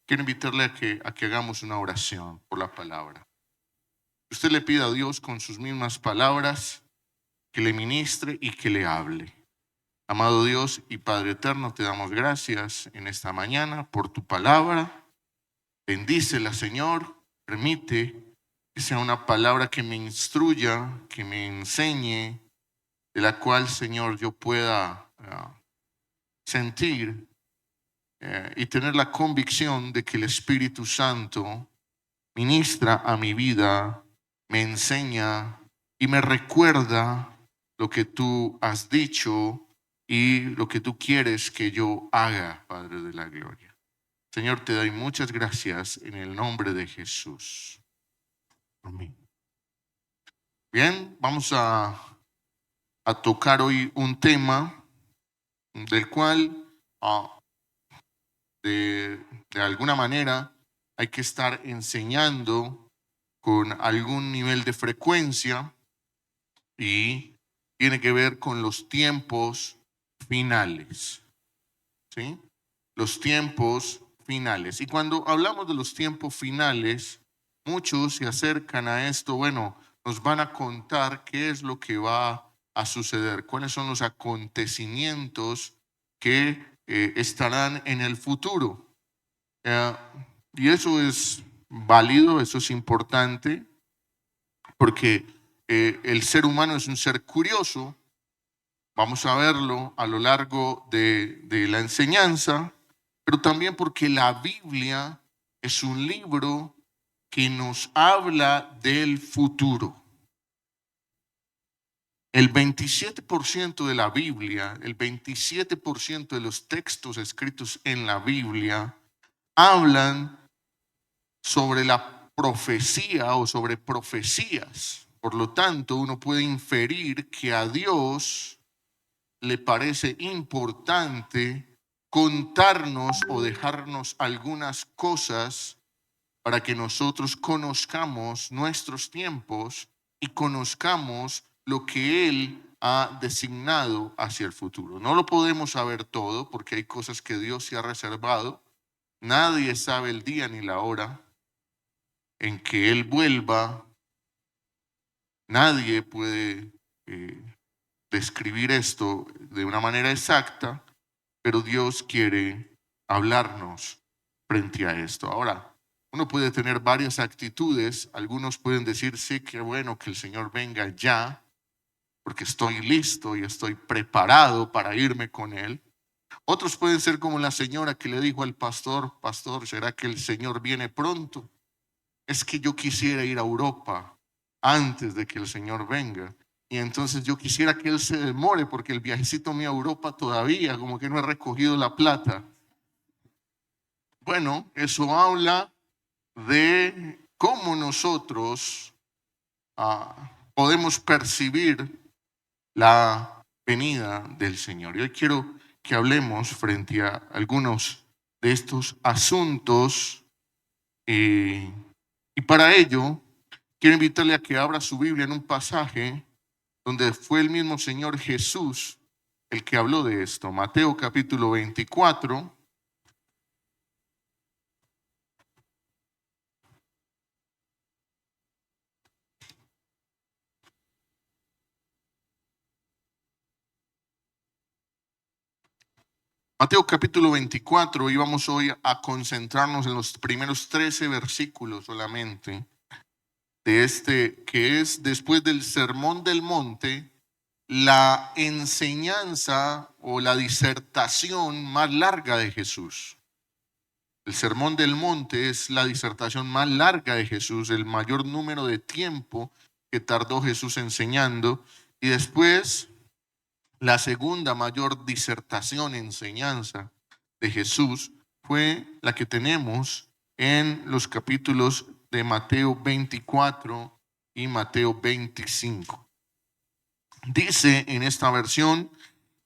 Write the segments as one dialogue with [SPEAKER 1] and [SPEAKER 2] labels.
[SPEAKER 1] quiero invitarle a que hagamos una oración por la palabra. Usted le pida a Dios con sus mismas palabras que le ministre y que le hable. Amado Dios y Padre eterno, te damos gracias en esta mañana por tu palabra. Bendícela, Señor. Permite que sea una palabra que me instruya, que me enseñe, de la cual, Señor, yo pueda sentir y tener la convicción de que el Espíritu Santo ministra a mi vida, me enseña y me recuerda lo que tú has dicho y lo que tú quieres que yo haga, Padre de la gloria. Señor, te doy muchas gracias en el nombre de Jesús. Amén. Bien, vamos a tocar hoy un tema del cual de alguna manera hay que estar enseñando con algún nivel de frecuencia y tiene que ver con los tiempos finales, ¿sí? Los tiempos finales. Y cuando hablamos de los tiempos finales, muchos se acercan a esto, bueno, nos van a contar qué es lo que va a suceder, cuáles son los acontecimientos que estarán en el futuro. Y eso es válido, eso es importante, porque el ser humano es un ser curioso. Vamos a verlo a lo largo de la enseñanza, pero también porque la Biblia es un libro que nos habla del futuro. El 27% de la Biblia, el 27% de los textos escritos en la Biblia hablan sobre la profecía o sobre profecías. Por lo tanto, uno puede inferir que a Dios le parece importante contarnos o dejarnos algunas cosas para que nosotros conozcamos nuestros tiempos y conozcamos lo que Él ha designado hacia el futuro. No lo podemos saber todo porque hay cosas que Dios se ha reservado. Nadie sabe el día ni la hora en que Él vuelva. Nadie puede describir esto de una manera exacta, pero Dios quiere hablarnos frente a esto. Ahora, uno puede tener varias actitudes. Algunos pueden decir, sí, qué bueno que el Señor venga ya, porque estoy listo y estoy preparado para irme con Él. Otros pueden ser como la señora que le dijo al pastor, pastor, ¿será que el Señor viene pronto? Es que yo quisiera ir a Europa antes de que el Señor venga. Y entonces yo quisiera que Él se demore porque el viajecito mío a Europa todavía como que no he recogido la plata. Bueno, eso habla de cómo nosotros podemos percibir la venida del Señor. Y hoy quiero que hablemos frente a algunos de estos asuntos y para ello quiero invitarle a que abra su Biblia en un pasaje donde fue el mismo Señor Jesús el que habló de esto. Mateo capítulo 24. Mateo capítulo 24, y vamos hoy a concentrarnos en los primeros 13 versículos solamente de este, que es después del Sermón del Monte, la enseñanza o la disertación más larga de Jesús. El Sermón del Monte es la disertación más larga de Jesús, el mayor número de tiempo que tardó Jesús enseñando, y después la segunda mayor disertación, enseñanza de Jesús fue la que tenemos en los capítulos de Mateo 24 y Mateo 25. Dice en esta versión,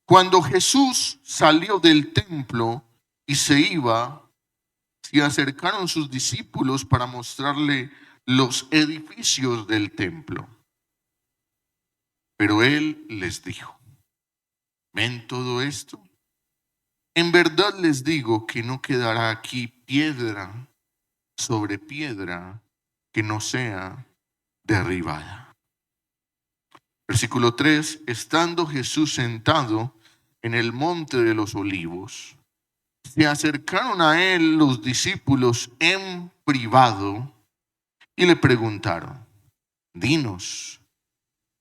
[SPEAKER 1] cuando Jesús salió del templo y se iba, se acercaron sus discípulos para mostrarle los edificios del templo. Pero él les dijo, ¿ven todo esto? En verdad les digo que no quedará aquí piedra sobre piedra que no sea derribada. Versículo 3. Estando Jesús sentado en el monte de los olivos, se acercaron a él los discípulos en privado y le preguntaron: dinos,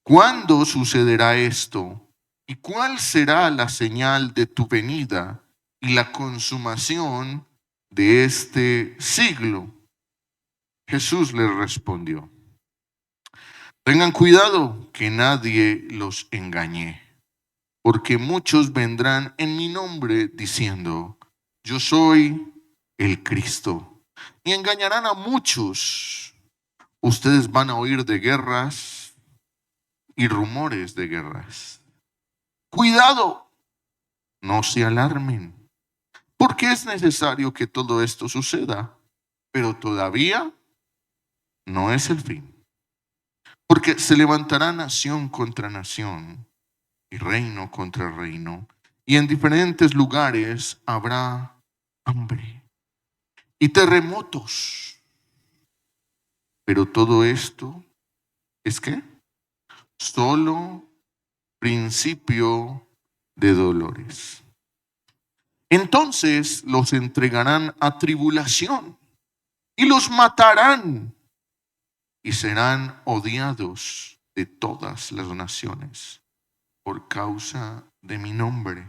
[SPEAKER 1] ¿cuándo sucederá esto? ¿Y cuál será la señal de tu venida y la consumación de este siglo? Jesús les respondió: tengan cuidado que nadie los engañe, porque muchos vendrán en mi nombre diciendo: yo soy el Cristo, y engañarán a muchos. Ustedes van a oír de guerras y rumores de guerras. Cuidado, no se alarmen, porque es necesario que todo esto suceda, pero todavía no es el fin. Porque se levantará nación contra nación y reino contra reino, y en diferentes lugares habrá hambre y terremotos. Pero todo esto es ¿qué? Solo principio de dolores. Entonces los entregarán a tribulación y los matarán y serán odiados de todas las naciones por causa de mi nombre.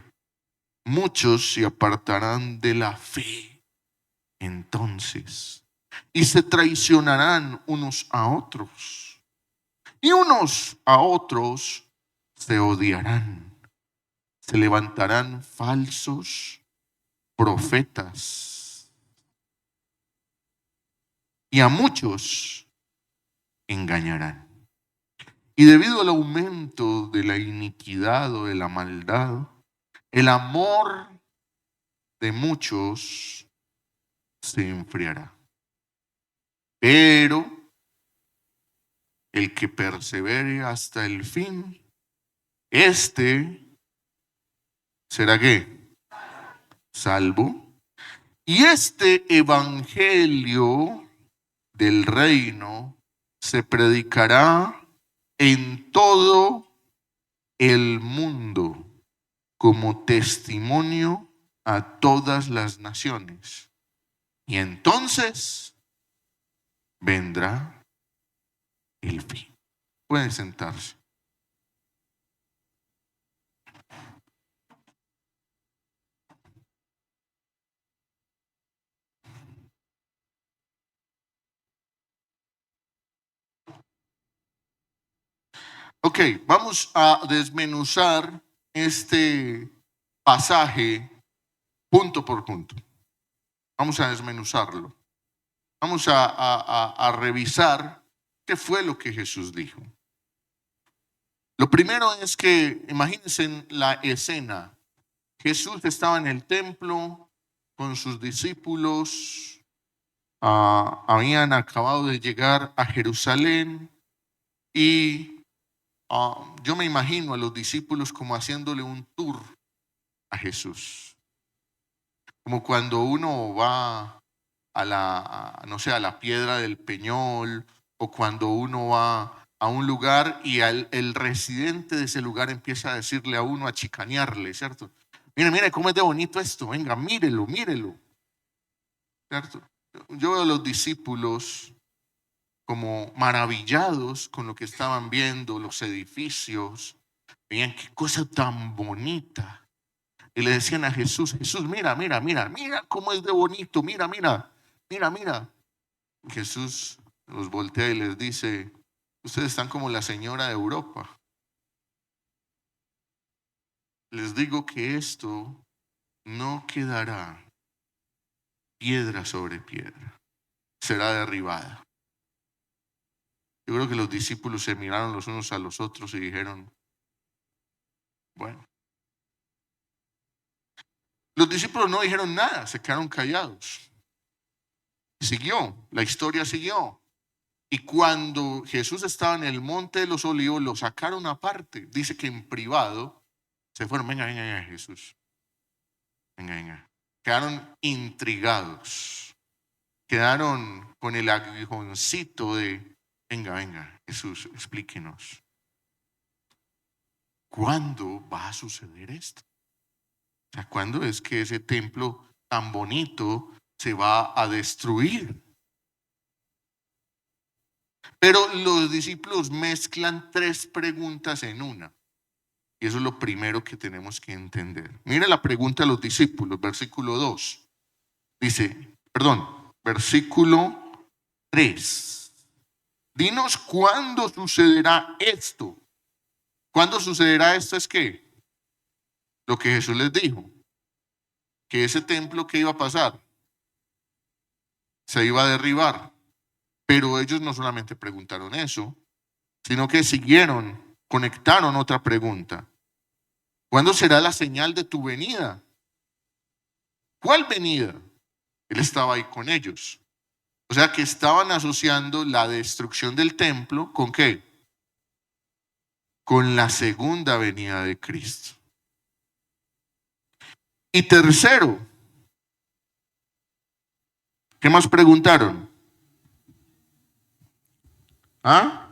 [SPEAKER 1] Muchos se apartarán de la fe entonces y se traicionarán unos a otros, y unos a otros se odiarán. Se levantarán falsos profetas y a muchos engañarán. Y debido al aumento de la iniquidad o de la maldad, el amor de muchos se enfriará. Pero el que persevere hasta el fin, este será ¿qué? Salvo. Y este evangelio del reino se predicará en todo el mundo como testimonio a todas las naciones. Y entonces vendrá el fin. Pueden sentarse. Ok, vamos a desmenuzar este pasaje punto por punto. Vamos a desmenuzarlo. Vamos a revisar qué fue lo que Jesús dijo. Lo primero es que, imagínense la escena. Jesús estaba en el templo con sus discípulos. Habían acabado de llegar a Jerusalén y yo me imagino a los discípulos como haciéndole un tour a Jesús. Como cuando uno va no sé, a la Piedra del Peñol, o cuando uno va a un lugar y el residente de ese lugar empieza a decirle a uno, a chicanearle, ¿cierto? Mire, mire cómo es de bonito esto, venga, mírelo, mírelo, ¿cierto? Yo veo a los discípulos como maravillados con lo que estaban viendo, los edificios, veían qué cosa tan bonita. Y le decían a Jesús: Jesús, mira, mira, mira, mira cómo es de bonito, mira, mira, mira, mira. Jesús los voltea y les dice: ustedes están como la señora de Europa. Les digo que esto no quedará piedra sobre piedra, será derribada. Yo creo que los discípulos se miraron los unos a los otros y dijeron: bueno. Los discípulos no dijeron nada, se quedaron callados. Siguió, la historia siguió. Y cuando Jesús estaba en el monte de los olivos, lo sacaron aparte. Dice que en privado se fueron: venga, venga, venga, Jesús. Venga, venga. Quedaron intrigados. Quedaron con el aguijoncito de, venga, venga, Jesús, explíquenos. ¿Cuándo va a suceder esto? O sea, ¿cuándo es que ese templo tan bonito se va a destruir? Pero los discípulos mezclan tres preguntas en una. Y eso es lo primero que tenemos que entender. Mira la pregunta a los discípulos, versículo 2. Dice, versículo 3. Dinos cuándo sucederá esto. ¿Cuándo sucederá esto? Es que lo que Jesús les dijo, que ese templo que iba a pasar, se iba a derribar. Pero ellos no solamente preguntaron eso, sino que siguieron, conectaron otra pregunta. ¿Cuándo será la señal de tu venida? ¿Cuál venida? Él estaba ahí con ellos. O sea que estaban asociando la destrucción del templo ¿con qué? Con la segunda venida de Cristo. Y tercero, ¿qué más preguntaron? ¿Ah?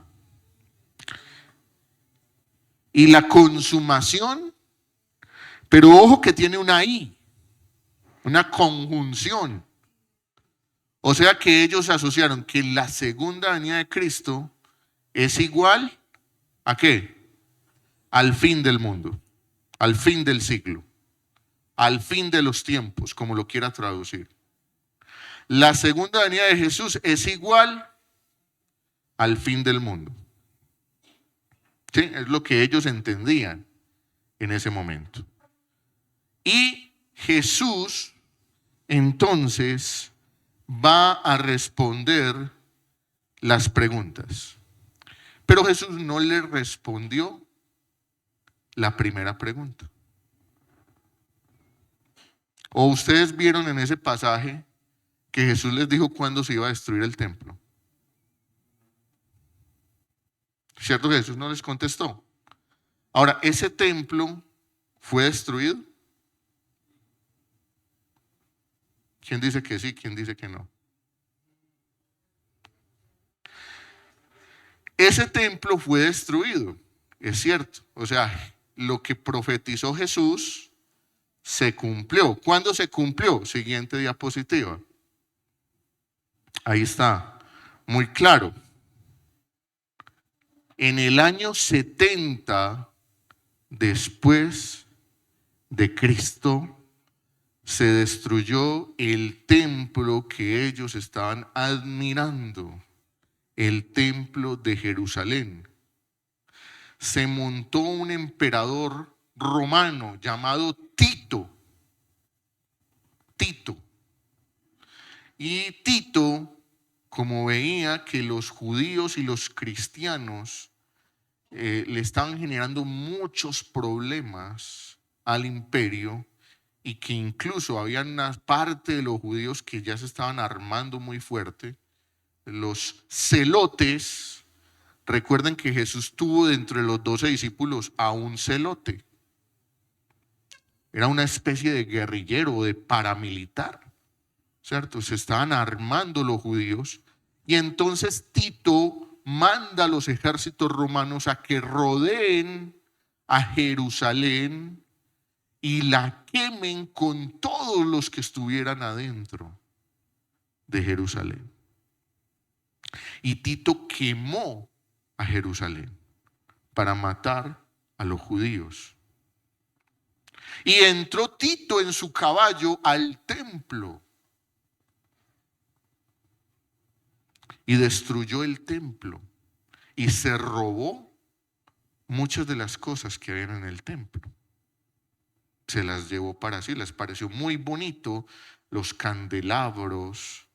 [SPEAKER 1] Y la consumación, pero ojo que tiene una I, una conjunción. O sea que ellos asociaron que la segunda venida de Cristo es igual ¿a qué? Al fin del mundo, al fin del siglo, al fin de los tiempos, como lo quiera traducir. La segunda venida de Jesús es igual al fin del mundo. ¿Sí? Es lo que ellos entendían en ese momento. Y Jesús entonces va a responder las preguntas. Pero Jesús no le respondió la primera pregunta. ¿O ustedes vieron en ese pasaje que Jesús les dijo cuándo se iba a destruir el templo? ¿Cierto que Jesús no les contestó? Ahora, ¿ese templo fue destruido? ¿Quién dice que sí? ¿Quién dice que no? Ese templo fue destruido, es cierto. O sea, lo que profetizó Jesús se cumplió. ¿Cuándo se cumplió? Siguiente diapositiva. Ahí está, muy claro. En el año 70 después de Cristo se destruyó el templo que ellos estaban admirando, el templo de Jerusalén. Se montó un emperador romano llamado Tito. Y Tito, como veía que los judíos y los cristianos le estaban generando muchos problemas al imperio y que incluso había una parte de los judíos que ya se estaban armando muy fuerte, los celotes. Recuerden que Jesús tuvo dentro de los 12 discípulos a un celote. Era una especie de guerrillero, de paramilitar, ¿cierto? Se estaban armando los judíos y entonces Tito manda a los ejércitos romanos a que rodeen a Jerusalén y la quemen con todos los que estuvieran adentro de Jerusalén. Y Tito quemó a Jerusalén para matar a los judíos. Y entró Tito en su caballo al templo y destruyó el templo y se robó muchas de las cosas que habían en el templo. Se las llevó para sí, les pareció muy bonito los candelabros,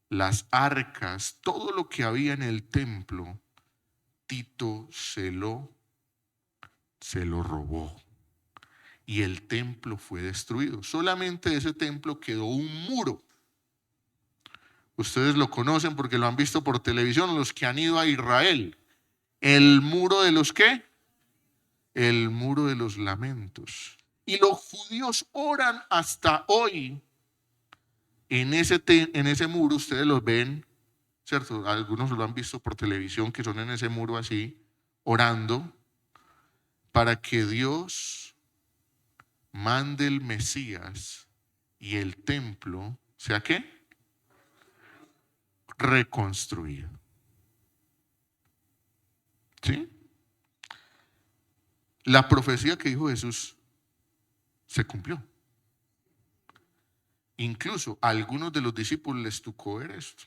[SPEAKER 1] las arcas, todo lo que había en el templo. Tito se lo robó y el templo fue destruido. Solamente de ese templo quedó un muro. Ustedes lo conocen porque lo han visto por televisión, los que han ido a Israel. ¿El muro de los qué? El muro de los lamentos. Y los judíos oran hasta hoy en ese muro. Ustedes los ven, ¿cierto? Algunos lo han visto por televisión, que son en ese muro así, orando para que Dios mande el Mesías y el templo, ¿sea qué? Reconstruido. ¿Sí? La profecía que dijo Jesús se cumplió. Incluso a algunos de los discípulos les tocó ver esto.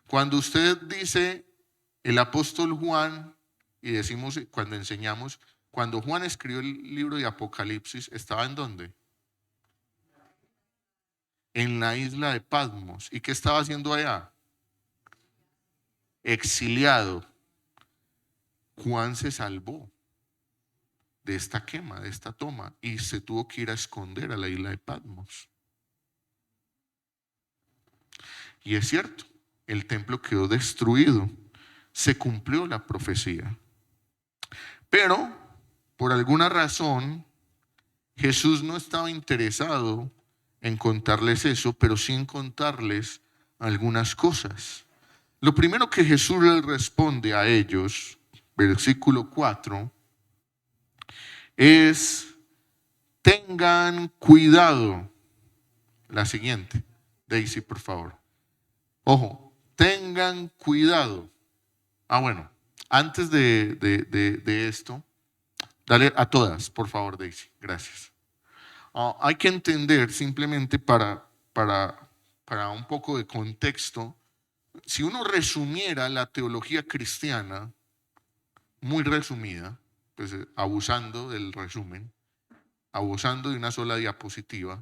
[SPEAKER 1] Cuando usted dice el apóstol Juan, y decimos cuando enseñamos, cuando Juan escribió el libro de Apocalipsis, ¿estaba en dónde? En la isla de Patmos. ¿Y qué estaba haciendo allá? Exiliado. Juan se salvó de esta quema, de esta toma, y se tuvo que ir a esconder a la isla de Patmos. Y es cierto, el templo quedó destruido, se cumplió la profecía. Pero, por alguna razón, Jesús no estaba interesado en contarles eso, pero sí en contarles algunas cosas. Lo primero que Jesús les responde a ellos, versículo 4, es: tengan cuidado. La siguiente, Daisy, por favor. Ojo, tengan cuidado. Bueno, antes de esto, dale a todas, por favor, Daisy. Gracias. Hay que entender simplemente para un poco de contexto. Si uno resumiera la teología cristiana, muy resumida, pues abusando del resumen, abusando de una sola diapositiva,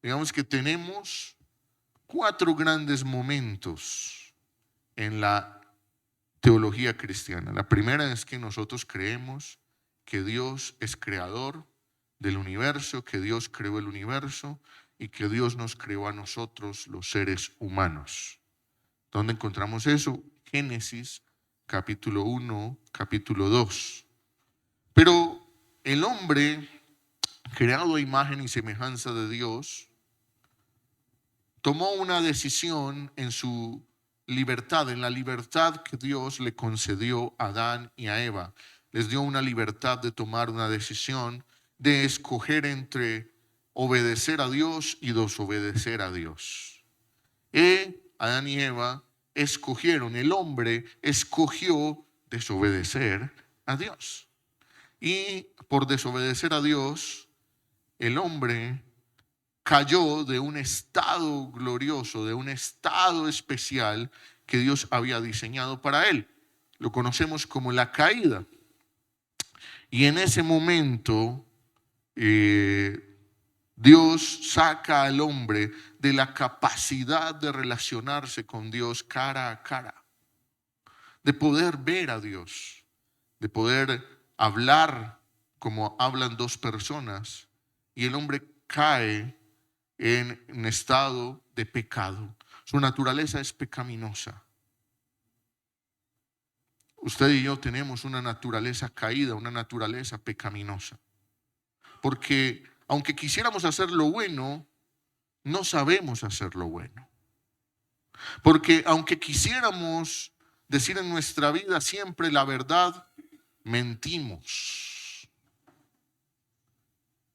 [SPEAKER 1] digamos que tenemos 4 grandes momentos en la teología cristiana. La primera es que nosotros creemos que Dios es creador del universo, que Dios creó el universo y que Dios nos creó a nosotros, los seres humanos. ¿Dónde encontramos eso? Génesis, capítulo 1, capítulo 2. Pero el hombre, creado a imagen y semejanza de Dios, tomó una decisión en su libertad, en la libertad que Dios le concedió a Adán y a Eva. Les dio una libertad de tomar una decisión, de escoger entre obedecer a Dios y desobedecer a Dios. Adán y Eva escogieron, el hombre escogió desobedecer a Dios. Y por desobedecer a Dios, el hombre cayó de un estado glorioso, de un estado especial que Dios había diseñado para él. Lo conocemos como la caída. Y en ese momento, Dios saca al hombre de la capacidad de relacionarse con Dios cara a cara, de poder ver a Dios, de poder hablar como hablan dos personas, y el hombre cae en un estado de pecado. Su naturaleza es pecaminosa. Usted y yo tenemos una naturaleza caída, una naturaleza pecaminosa. Porque aunque quisiéramos hacer lo bueno, no sabemos hacer lo bueno. Porque aunque quisiéramos decir en nuestra vida siempre la verdad, mentimos.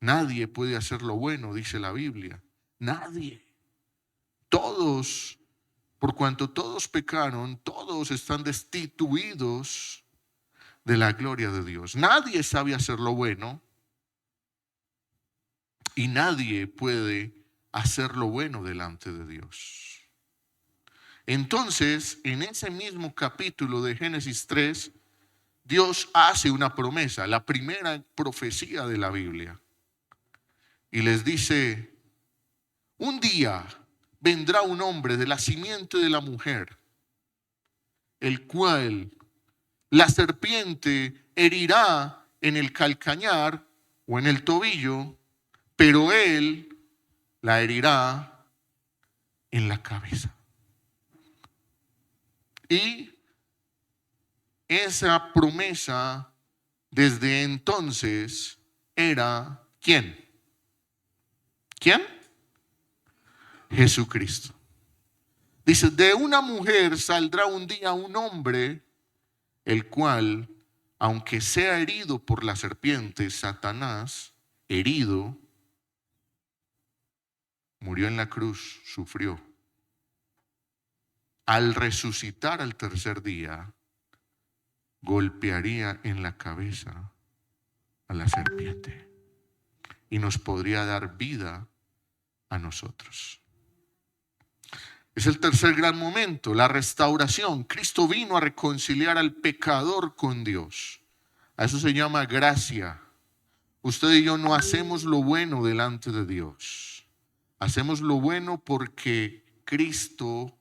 [SPEAKER 1] Nadie puede hacer lo bueno, dice la Biblia. Nadie. Todos, por cuanto todos pecaron, todos están destituidos de la gloria de Dios. Nadie sabe hacer lo bueno y nadie puede hacer lo bueno delante de Dios. Entonces, en ese mismo capítulo de Génesis 3, Dios hace una promesa, la primera profecía de la Biblia. Y les dice: un día vendrá un hombre de la simiente de la mujer, el cual la serpiente herirá en el calcañar o en el tobillo, pero él la herirá en la cabeza. Y esa promesa desde entonces era ¿quién? ¿Quién? Jesucristo. Dice, de una mujer saldrá un día un hombre, el cual, aunque sea herido por la serpiente, Satanás, herido, murió en la cruz, sufrió. Al resucitar al tercer día, golpearía en la cabeza a la serpiente y nos podría dar vida a nosotros. Es el tercer gran momento, la restauración. Cristo vino a reconciliar al pecador con Dios. A eso se llama gracia. Usted y yo no hacemos lo bueno delante de Dios. Hacemos lo bueno porque Cristo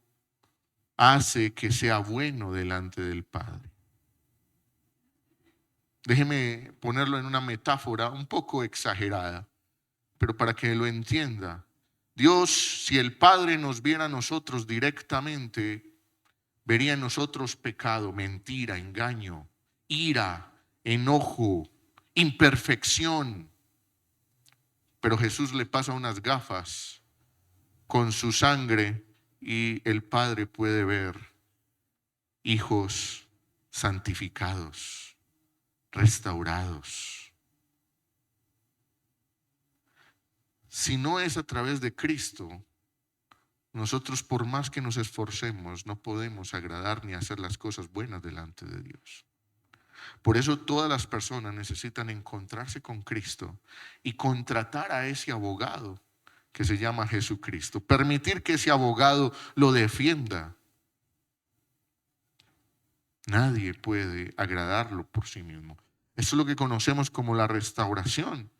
[SPEAKER 1] hace que sea bueno delante del Padre. Déjeme ponerlo en una metáfora un poco exagerada, pero para que lo entienda. Dios, si el Padre nos viera a nosotros directamente, vería en nosotros pecado, mentira, engaño, ira, enojo, imperfección. Pero Jesús le pasa unas gafas con su sangre y el Padre puede ver hijos santificados, restaurados. Si no es a través de Cristo, nosotros por más que nos esforcemos no podemos agradar ni hacer las cosas buenas delante de Dios. Por eso todas las personas necesitan encontrarse con Cristo y contratar a ese abogado que se llama Jesucristo. Permitir que ese abogado lo defienda. Nadie puede agradarlo por sí mismo. Eso es lo que conocemos como la restauración.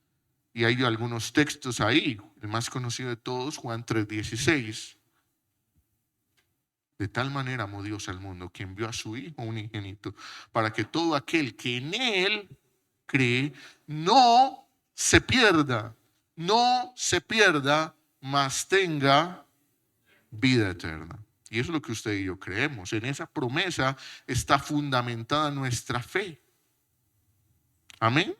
[SPEAKER 1] Y hay algunos textos ahí. El más conocido de todos, Juan 3:16. De tal manera amó Dios al mundo que envió a su Hijo unigénito para que todo aquel que en Él cree no se pierda, mas tenga vida eterna. Y eso es lo que usted y yo creemos. En esa promesa está fundamentada nuestra fe. Amén.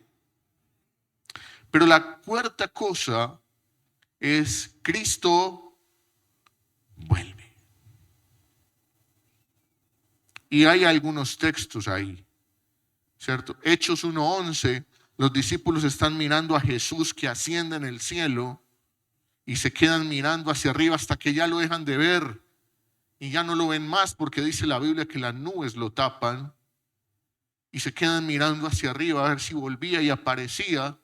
[SPEAKER 1] Pero la cuarta cosa es Cristo vuelve. Y hay algunos textos ahí, ¿cierto? Hechos 1:11, los discípulos están mirando a Jesús que asciende en el cielo y se quedan mirando hacia arriba hasta que ya lo dejan de ver y ya no lo ven más porque dice la Biblia que las nubes lo tapan y se quedan mirando hacia arriba a ver si volvía y aparecía.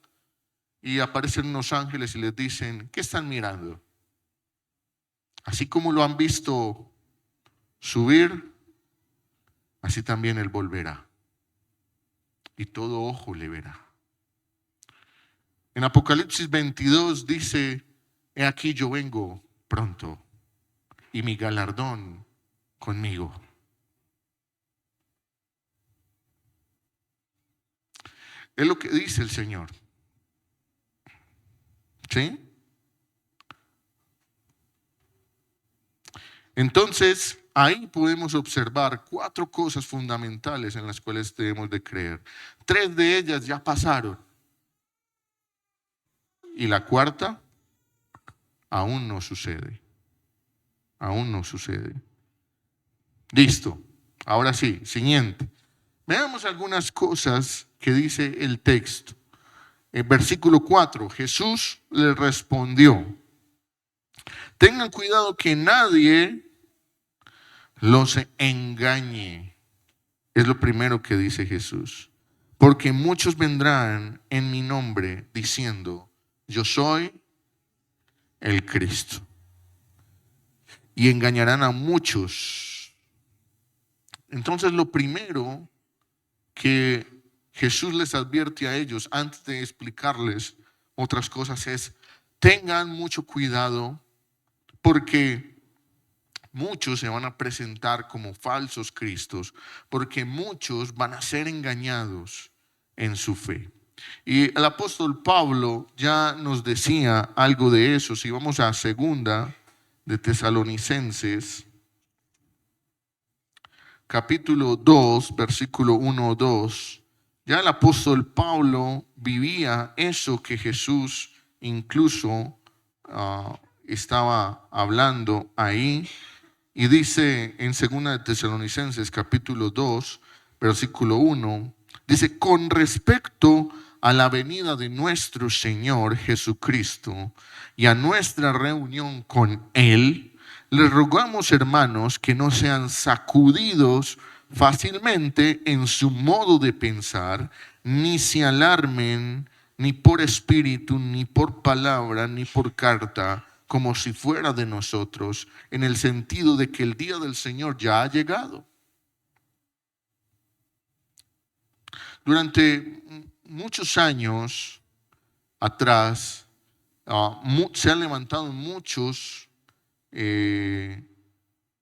[SPEAKER 1] Y aparecen unos ángeles y les dicen, ¿qué están mirando? Así como lo han visto subir, así también Él volverá. Y todo ojo le verá. En Apocalipsis 22 dice, he aquí yo vengo pronto y mi galardón conmigo. Es lo que dice el Señor. ¿Sí? Entonces, ahí podemos observar 4 cosas fundamentales en las cuales debemos de creer. 3 de ellas ya pasaron. Y la cuarta aún no sucede. Aún no sucede. Listo. Ahora sí, siguiente. Veamos algunas cosas que dice el texto. En versículo 4, Jesús le respondió, tengan cuidado que nadie los engañe. Es lo primero que dice Jesús. Porque muchos vendrán en mi nombre diciendo, yo soy el Cristo. Y engañarán a muchos. Entonces lo primero que Jesús les advierte a ellos antes de explicarles otras cosas es, tengan mucho cuidado porque muchos se van a presentar como falsos cristos, porque muchos van a ser engañados en su fe. Y el apóstol Pablo ya nos decía algo de eso. Si vamos a 2 de Tesalonicenses, capítulo 2, versículo 1-2, Ya el apóstol Pablo vivía eso que Jesús incluso estaba hablando ahí. Y dice en 2 de Tesalonicenses capítulo 2, versículo 1, dice, con respecto a la venida de nuestro Señor Jesucristo y a nuestra reunión con Él, les rogamos, hermanos, que no sean sacudidos fácilmente en su modo de pensar, ni se alarmen ni por espíritu, ni por palabra, ni por carta, como si fuera de nosotros, en el sentido de que el día del Señor ya ha llegado. Durante muchos años atrás, se han levantado muchos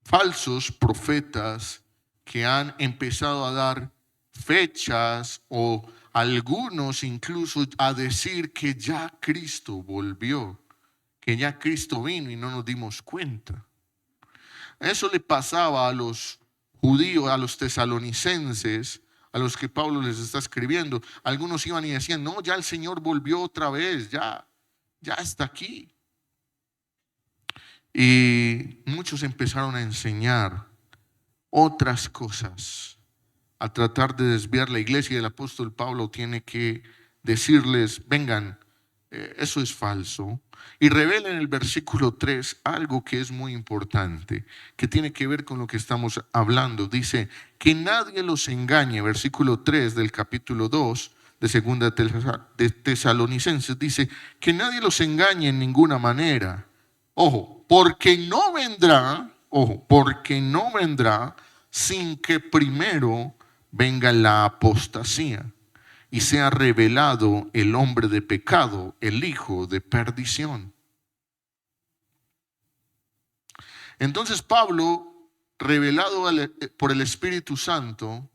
[SPEAKER 1] falsos profetas que han empezado a dar fechas o algunos incluso a decir que ya Cristo volvió, que ya Cristo vino y no nos dimos cuenta. Eso le pasaba a los judíos, a los tesalonicenses, a los que Pablo les está escribiendo. Algunos iban y decían, no, ya el Señor volvió otra vez, ya está aquí. Y muchos empezaron a enseñar otras cosas, a tratar de desviar la iglesia. Y el apóstol Pablo tiene que decirles, vengan, eso es falso. Y revela en el versículo 3 algo que es muy importante, que tiene que ver con lo que estamos hablando. Dice, que nadie los engañe, versículo 3 del capítulo 2 de 2 de Tesalonicenses, dice, que nadie los engañe en ninguna manera. Ojo, porque no vendrá sin que primero venga la apostasía y sea revelado el hombre de pecado, el hijo de perdición. Entonces Pablo, revelado por el Espíritu Santo,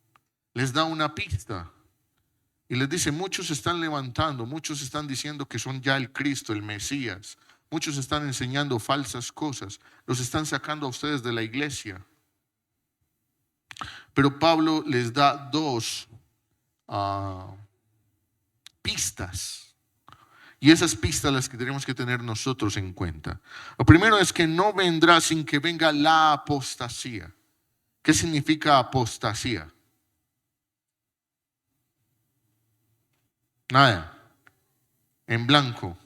[SPEAKER 1] les da una pista y les dice, muchos se están levantando, muchos están diciendo que son ya el Cristo, el Mesías, muchos están enseñando falsas cosas, los están sacando a ustedes de la iglesia. Pero Pablo les da dos pistas. Y esas pistas las que tenemos que tener nosotros en cuenta. Lo primero es que no vendrá sin que venga la apostasía. ¿Qué significa apostasía? Nada. En blanco.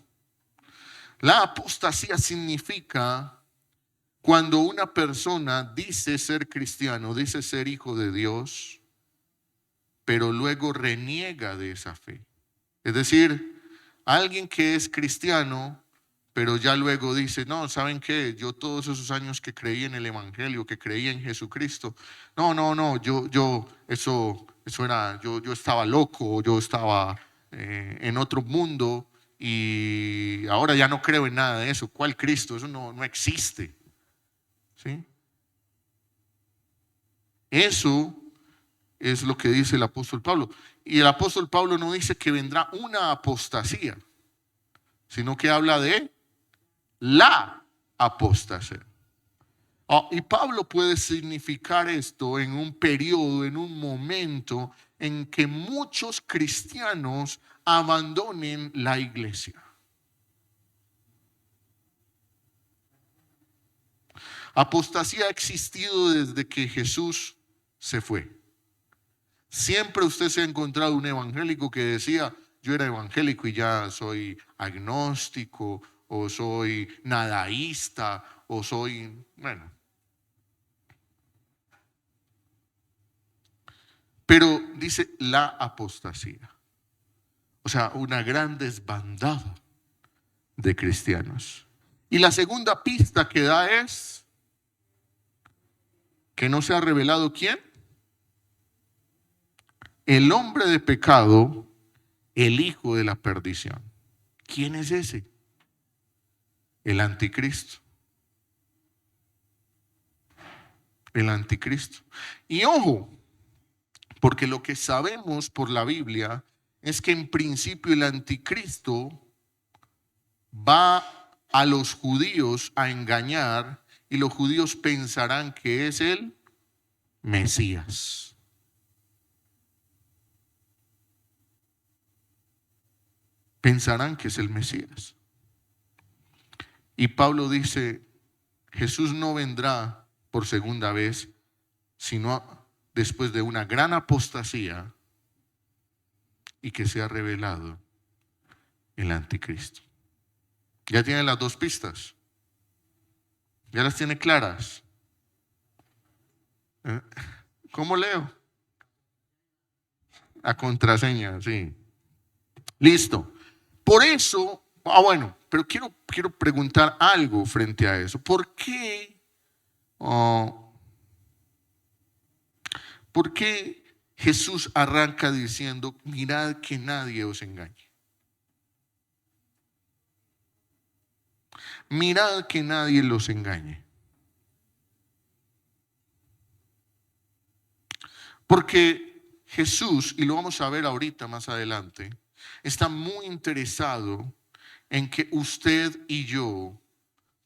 [SPEAKER 1] La apostasía significa cuando una persona dice ser cristiano, dice ser hijo de Dios, pero luego reniega de esa fe. Es decir, alguien que es cristiano, pero ya luego dice, no, ¿saben qué? Yo todos esos años que creí en el Evangelio, que creí en Jesucristo, eso era, yo estaba loco, yo estaba en otro mundo y ahora ya no creo en nada de eso. ¿Cuál Cristo? Eso no existe. ¿Sí? Eso es lo que dice el apóstol Pablo. Y el apóstol Pablo no dice que vendrá una apostasía, sino que habla de la apostasía. Y Pablo puede significar esto en un periodo, en un momento en que muchos cristianos abandonen la iglesia. Apostasía ha existido desde que Jesús se fue. Siempre usted se ha encontrado un evangélico que decía, yo era evangélico y ya soy agnóstico, o soy nadaísta, o soy, bueno. Pero dice la apostasía. O sea, una gran desbandada de cristianos. Y la segunda pista que da es que no se ha revelado quién. El hombre de pecado, el hijo de la perdición. ¿Quién es ese? El anticristo. El anticristo. Y ojo, porque lo que sabemos por la Biblia es que en principio el anticristo va a los judíos a engañar y los judíos pensarán que es el Mesías. pensarán que es el Mesías. Y Pablo dice, Jesús no vendrá por segunda vez, sino después de una gran apostasía y que sea revelado el anticristo. Ya tiene las dos pistas. Ya las tiene claras. ¿Cómo leo? La contraseña, sí. Listo. Por eso, bueno, pero quiero preguntar algo frente a eso. ¿Por qué Jesús arranca diciendo, mirad que nadie os engañe? Mirad que nadie los engañe. Porque Jesús, y lo vamos a ver ahorita más adelante, está muy interesado en que usted y yo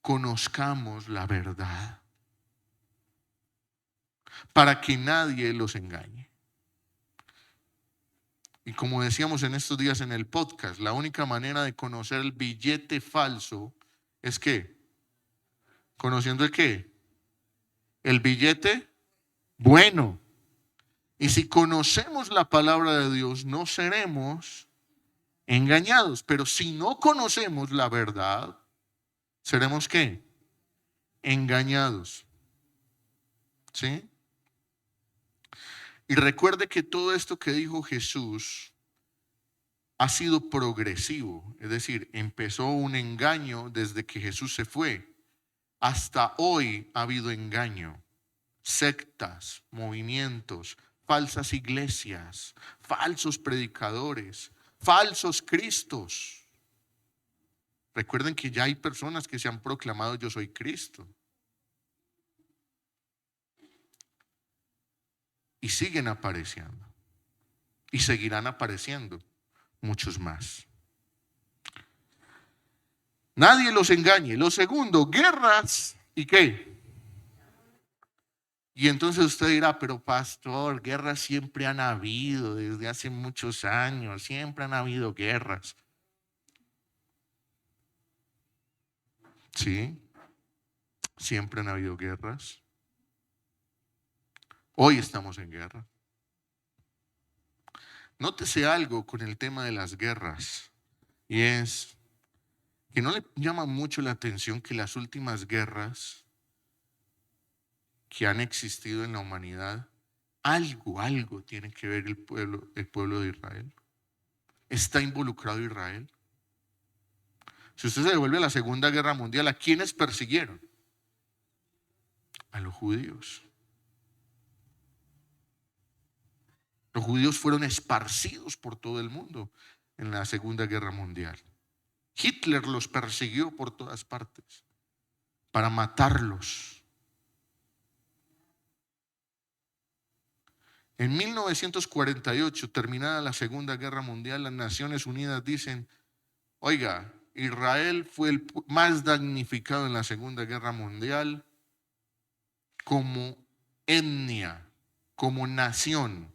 [SPEAKER 1] conozcamos la verdad, para que nadie los engañe. Y como decíamos en estos días en el podcast, la única manera de conocer el billete falso es ¿qué? ¿Conociendo el qué? El billete bueno. Y si conocemos la palabra de Dios, no seremos engañados. Pero si no conocemos la verdad, ¿seremos qué? Engañados. ¿Sí? Y recuerde que todo esto que dijo Jesús ha sido progresivo. Es decir, empezó un engaño desde que Jesús se fue. Hasta hoy ha habido engaño. Sectas, movimientos, falsas iglesias, falsos predicadores, falsos cristos. Recuerden que ya hay personas que se han proclamado yo soy Cristo. Y siguen apareciendo. Y seguirán apareciendo muchos más. Nadie los engañe. Lo segundo, guerras y ¿qué? Y entonces usted dirá, pero pastor, guerras siempre han habido desde hace muchos años, siempre han habido guerras. Sí, siempre han habido guerras. Hoy estamos en guerra. Nótese algo con el tema de las guerras, y es que no le llama mucho la atención que las últimas guerras que han existido en la humanidad, algo tiene que ver el pueblo de Israel. ¿Está involucrado Israel? Si usted se devuelve a la Segunda Guerra Mundial, ¿a quiénes persiguieron? A los judíos. Los judíos fueron esparcidos por todo el mundo en la Segunda Guerra Mundial. Hitler los persiguió por todas partes para matarlos. En 1948, terminada la Segunda Guerra Mundial, las Naciones Unidas dicen, oiga, Israel fue el más damnificado en la Segunda Guerra Mundial como etnia, como nación.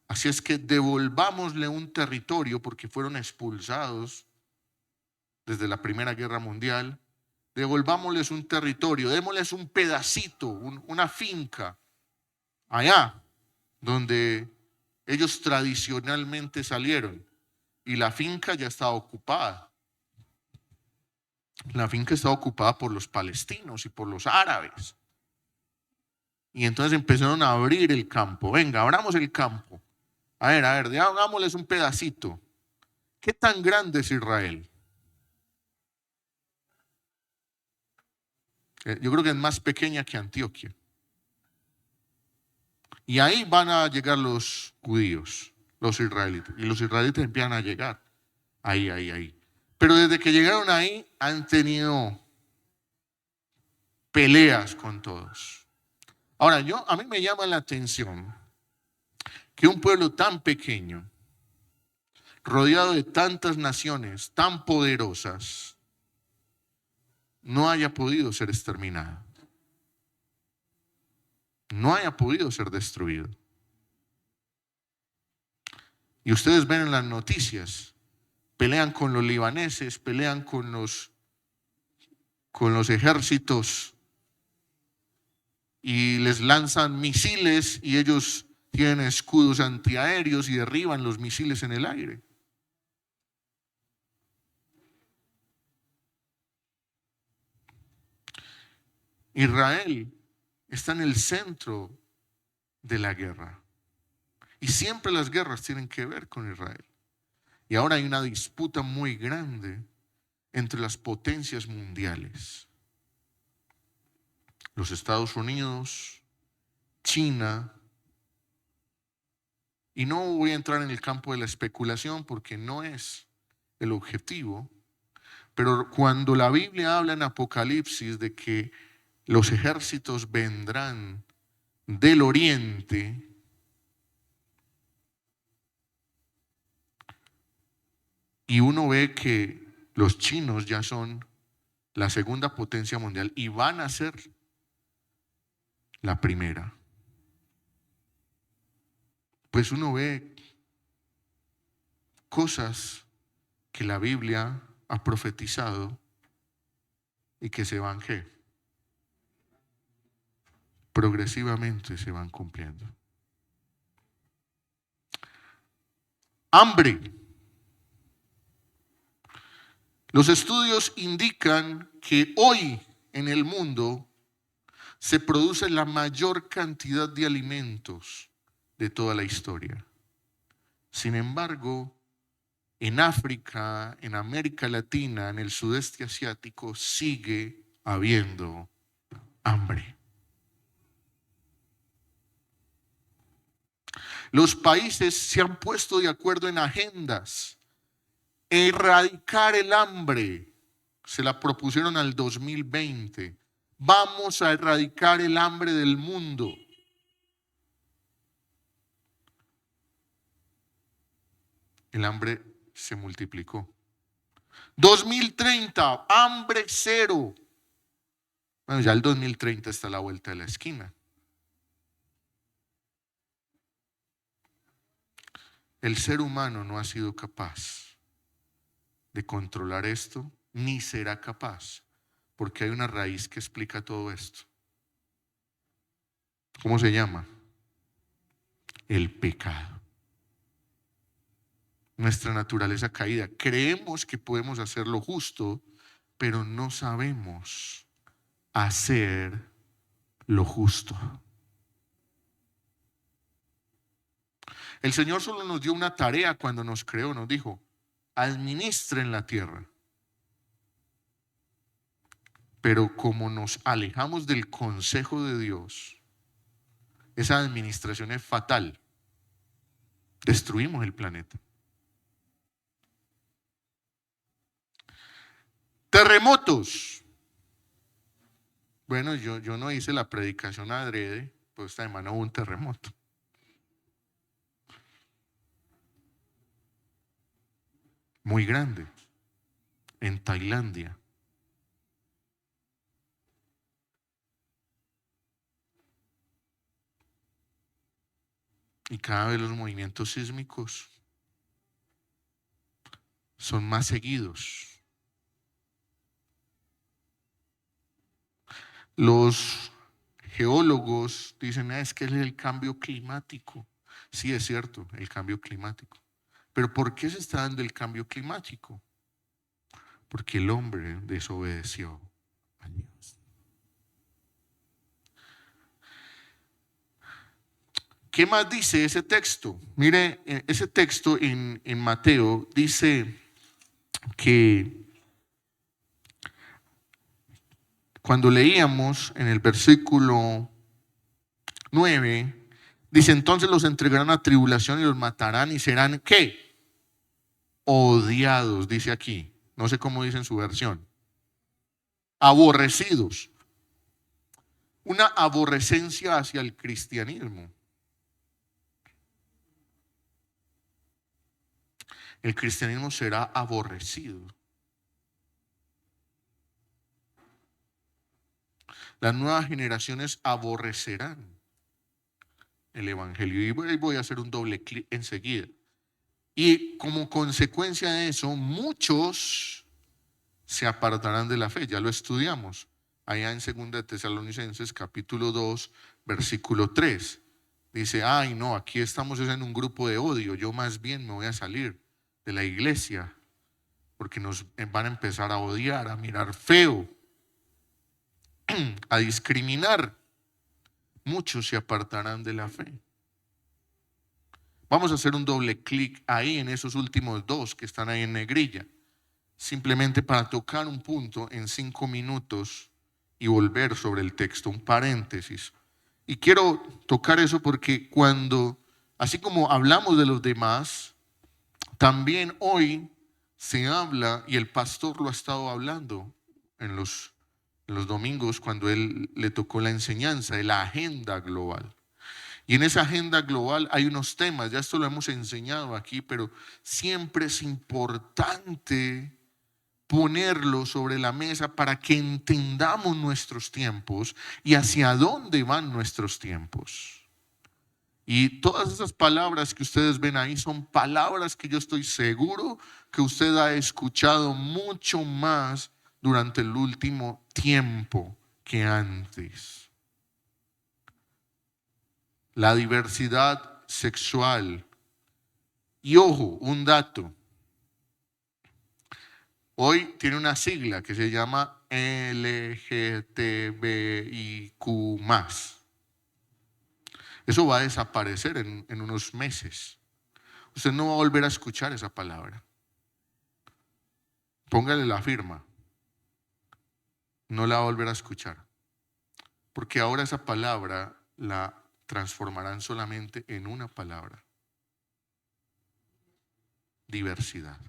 [SPEAKER 1] Así es que devolvámosle un territorio porque fueron expulsados desde la Primera Guerra Mundial. Devolvámosles un territorio, démosles un pedacito, una finca allá donde ellos tradicionalmente salieron. Y la finca ya estaba ocupada. La finca estaba ocupada por los palestinos y por los árabes. Y entonces empezaron a abrir el campo. Venga, abramos el campo. A ver, hagámosles un pedacito. ¿Qué tan grande es Israel? Yo creo que es más pequeña que Antioquia. Y ahí van a llegar los judíos, los israelitas. Y los israelitas empiezan a llegar. Ahí. Pero desde que llegaron ahí han tenido peleas con todos. Ahora, a mí me llama la atención que un pueblo tan pequeño, rodeado de tantas naciones tan poderosas, no haya podido ser exterminado. No haya podido ser destruido. Y ustedes ven en las noticias pelean con los libaneses, pelean con los ejércitos y les lanzan misiles y ellos tienen escudos antiaéreos y derriban los misiles en el aire. Israel está en el centro de la guerra y siempre las guerras tienen que ver con Israel. Y ahora hay una disputa muy grande entre las potencias mundiales. Los Estados Unidos, China, y no voy a entrar en el campo de la especulación porque no es el objetivo, pero cuando la Biblia habla en Apocalipsis de que los ejércitos vendrán del oriente, y uno ve que los chinos ya son la segunda potencia mundial y van a ser la primera, pues uno ve cosas que la Biblia ha profetizado y que se van, ¿qué? Progresivamente se van cumpliendo. Hambre. Los estudios indican que hoy en el mundo se produce la mayor cantidad de alimentos de toda la historia. Sin embargo, en África, en América Latina, en el sudeste asiático, sigue habiendo hambre. Los países se han puesto de acuerdo en agendas. Erradicar el hambre, se la propusieron al 2020. Vamos a erradicar el hambre del mundo. El hambre se multiplicó. 2030, hambre cero. Bueno, ya el 2030 está a la vuelta de la esquina. El ser humano no ha sido capaz de controlar esto, ni será capaz, porque hay una raíz que explica todo esto. ¿Cómo se llama? El pecado. Nuestra naturaleza caída. Creemos que podemos hacer lo justo, pero no sabemos hacer lo justo. El Señor solo nos dio una tarea cuando nos creó, nos dijo: administren la tierra. Pero como nos alejamos del consejo de Dios, esa administración es fatal. Destruimos el planeta. Terremotos. Bueno, yo no hice la predicación adrede, pues esta semana hubo un terremoto. Muy grande, en Tailandia. Y cada vez los movimientos sísmicos son más seguidos. Los geólogos dicen: es que es el cambio climático. Sí, es cierto, el cambio climático. Pero ¿por qué se está dando el cambio climático? Porque el hombre desobedeció a Dios. ¿Qué más dice ese texto? Mire, ese texto en Mateo dice que cuando leíamos en el versículo 9, dice: entonces los entregarán a tribulación y los matarán y serán, ¿qué? Odiados, dice aquí. No sé cómo dice en su versión. Aborrecidos. Una aborrecencia hacia el cristianismo. El cristianismo será aborrecido. Las nuevas generaciones aborrecerán el evangelio. Y voy a hacer un doble clic enseguida. Y como consecuencia de eso, muchos se apartarán de la fe. Ya lo estudiamos allá en 2 Tesalonicenses capítulo 2, versículo 3. Dice, ay no, aquí estamos en un grupo de odio, yo más bien me voy a salir de la iglesia porque nos van a empezar a odiar, a mirar feo, a discriminar. Muchos se apartarán de la fe. Vamos a hacer un doble clic ahí en esos últimos dos que están ahí en negrilla, simplemente para tocar un punto en 5 minutos y volver sobre el texto, un paréntesis. Y quiero tocar eso porque así como hablamos de los demás, también hoy se habla, y el pastor lo ha estado hablando en los domingos cuando él le tocó la enseñanza de la agenda global. Y en esa agenda global hay unos temas, ya esto lo hemos enseñado aquí, pero siempre es importante ponerlo sobre la mesa para que entendamos nuestros tiempos y hacia dónde van nuestros tiempos. Y todas esas palabras que ustedes ven ahí son palabras que yo estoy seguro que usted ha escuchado mucho más durante el último tiempo que antes. La diversidad sexual. Y ojo, un dato. Hoy tiene una sigla que se llama LGTBIQ+. Eso va a desaparecer en unos meses. Usted no va a volver a escuchar esa palabra. Póngale la firma. No la va a volver a escuchar. Porque ahora esa palabra la transformarán solamente en una palabra. Diversidad.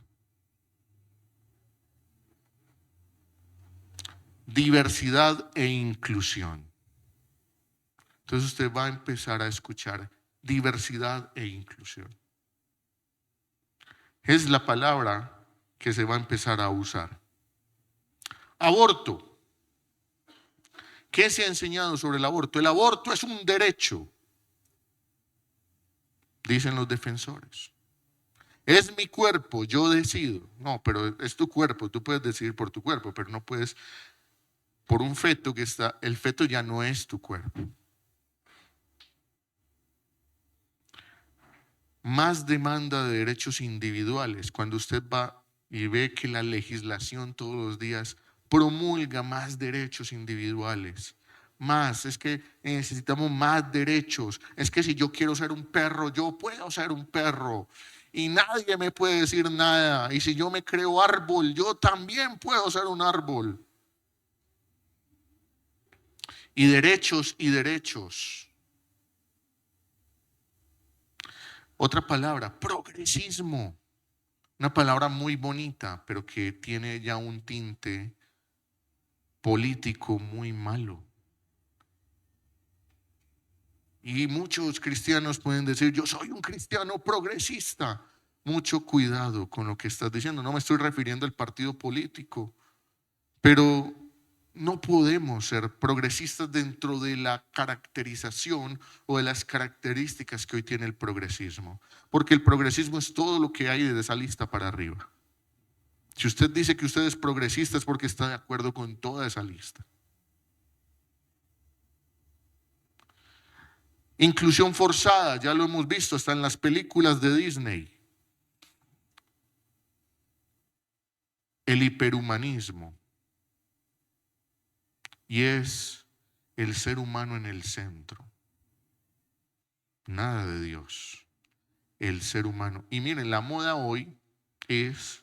[SPEAKER 1] Diversidad e inclusión. Entonces usted va a empezar a escuchar diversidad e inclusión. Es la palabra que se va a empezar a usar. Aborto. ¿Qué se ha enseñado sobre el aborto? El aborto es un derecho, dicen los defensores. Es mi cuerpo, yo decido. No, pero es tu cuerpo, tú puedes decidir por tu cuerpo, pero no puedes por un feto que está, el feto ya no es tu cuerpo. Más demanda de derechos individuales. Cuando usted va y ve que la legislación todos los días promulga más derechos individuales. Más, es que necesitamos más derechos. Es que si yo quiero ser un perro, yo puedo ser un perro. Y nadie me puede decir nada. Y si yo me creo árbol, yo también puedo ser un árbol. Y derechos y derechos. Otra palabra, progresismo. Una palabra muy bonita, pero que tiene ya un tinte político muy malo. Y muchos cristianos pueden decir, yo soy un cristiano progresista. Mucho cuidado con lo que estás diciendo. No me estoy refiriendo al partido político, pero no podemos ser progresistas dentro de la caracterización o de las características que hoy tiene el progresismo. Porque el progresismo es todo lo que hay de esa lista para arriba. Si usted dice que usted es progresista es porque está de acuerdo con toda esa lista. Inclusión forzada, ya lo hemos visto, está en las películas de Disney. El hiperhumanismo. Y es el ser humano en el centro. Nada de Dios. El ser humano. Y miren, la moda hoy es,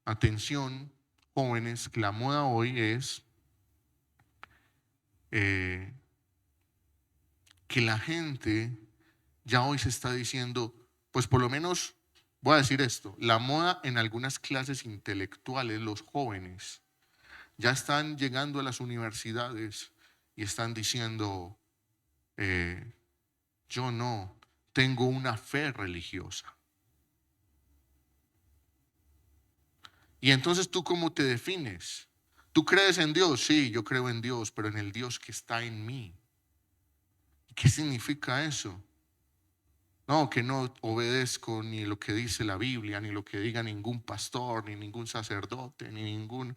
[SPEAKER 1] atención, jóvenes, la moda hoy es que la gente ya hoy se está diciendo, pues por lo menos, voy a decir esto, la moda en algunas clases intelectuales, los jóvenes, ya están llegando a las universidades y están diciendo, yo no tengo una fe religiosa. Y entonces, ¿tú cómo te defines? ¿Tú crees en Dios? Sí, yo creo en Dios, pero en el Dios que está en mí. ¿Qué significa eso? No, que no obedezco ni lo que dice la Biblia, ni lo que diga ningún pastor, ni ningún sacerdote, ni ningún...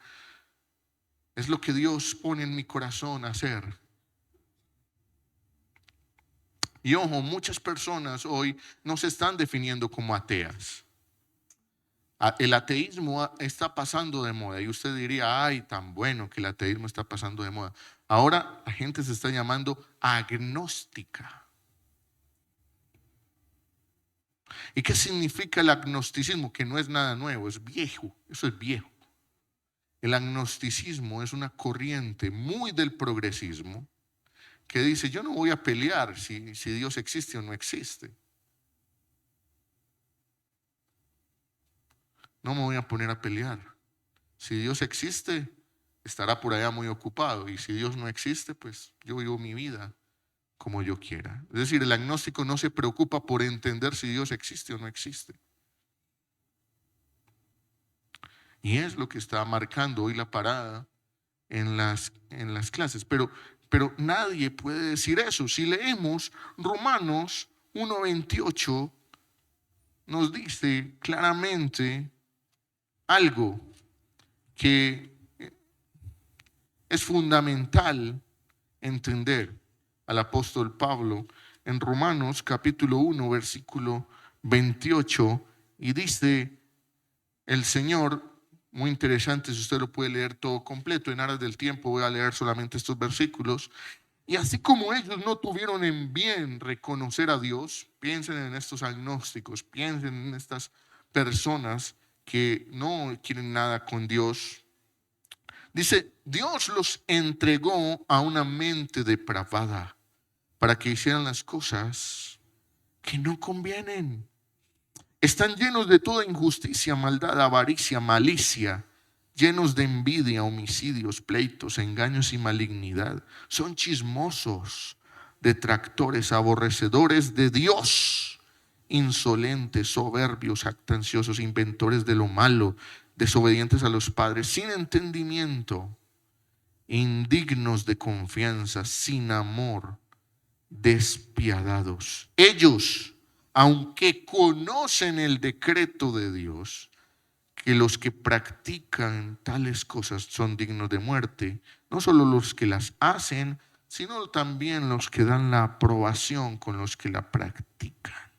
[SPEAKER 1] Es lo que Dios pone en mi corazón hacer. Y ojo, muchas personas hoy no se están definiendo como ateas. El ateísmo está pasando de moda y usted diría, ay, tan bueno que el ateísmo está pasando de moda. Ahora la gente se está llamando agnóstica. ¿Y qué significa el agnosticismo? Que no es nada nuevo, es viejo, eso es viejo. El agnosticismo es una corriente muy del progresismo que dice, yo no voy a pelear si Dios existe o no existe. No me voy a poner a pelear. Si Dios existe, estará por allá muy ocupado. Y si Dios no existe, pues yo vivo mi vida como yo quiera. Es decir, el agnóstico no se preocupa por entender si Dios existe o no existe. Y es lo que está marcando hoy la parada en las clases. Pero nadie puede decir eso. Si leemos Romanos 1:28, nos dice claramente algo que es fundamental entender al apóstol Pablo en Romanos capítulo 1 versículo 28, y dice el Señor, muy interesante, si usted lo puede leer todo completo, en aras del tiempo voy a leer solamente estos versículos. Y así como ellos no tuvieron en bien reconocer a Dios, piensen en estos agnósticos, piensen en estas personas que no quieren nada con Dios. Dice, Dios los entregó a una mente depravada para que hicieran las cosas que no convienen. Están llenos de toda injusticia, maldad, avaricia, malicia, llenos de envidia, homicidios, pleitos, engaños y malignidad. Son chismosos, detractores, aborrecedores de Dios, insolentes, soberbios, jactanciosos, inventores de lo malo, desobedientes a los padres, sin entendimiento, indignos de confianza, sin amor, despiadados. Ellos, aunque conocen el decreto de Dios, que los que practican tales cosas son dignos de muerte, no solo los que las hacen, sino también los que dan la aprobación con los que la practican.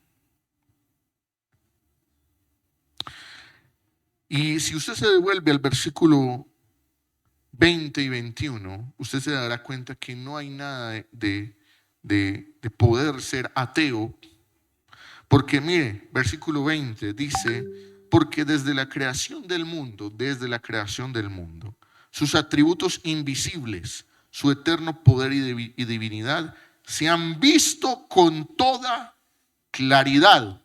[SPEAKER 1] Y si usted se devuelve al versículo 20 y 21, usted se dará cuenta que no hay nada de poder ser ateo. Porque mire, versículo 20 dice, porque desde la creación del mundo, sus atributos invisibles, su eterno poder y divinidad, se han visto con toda claridad,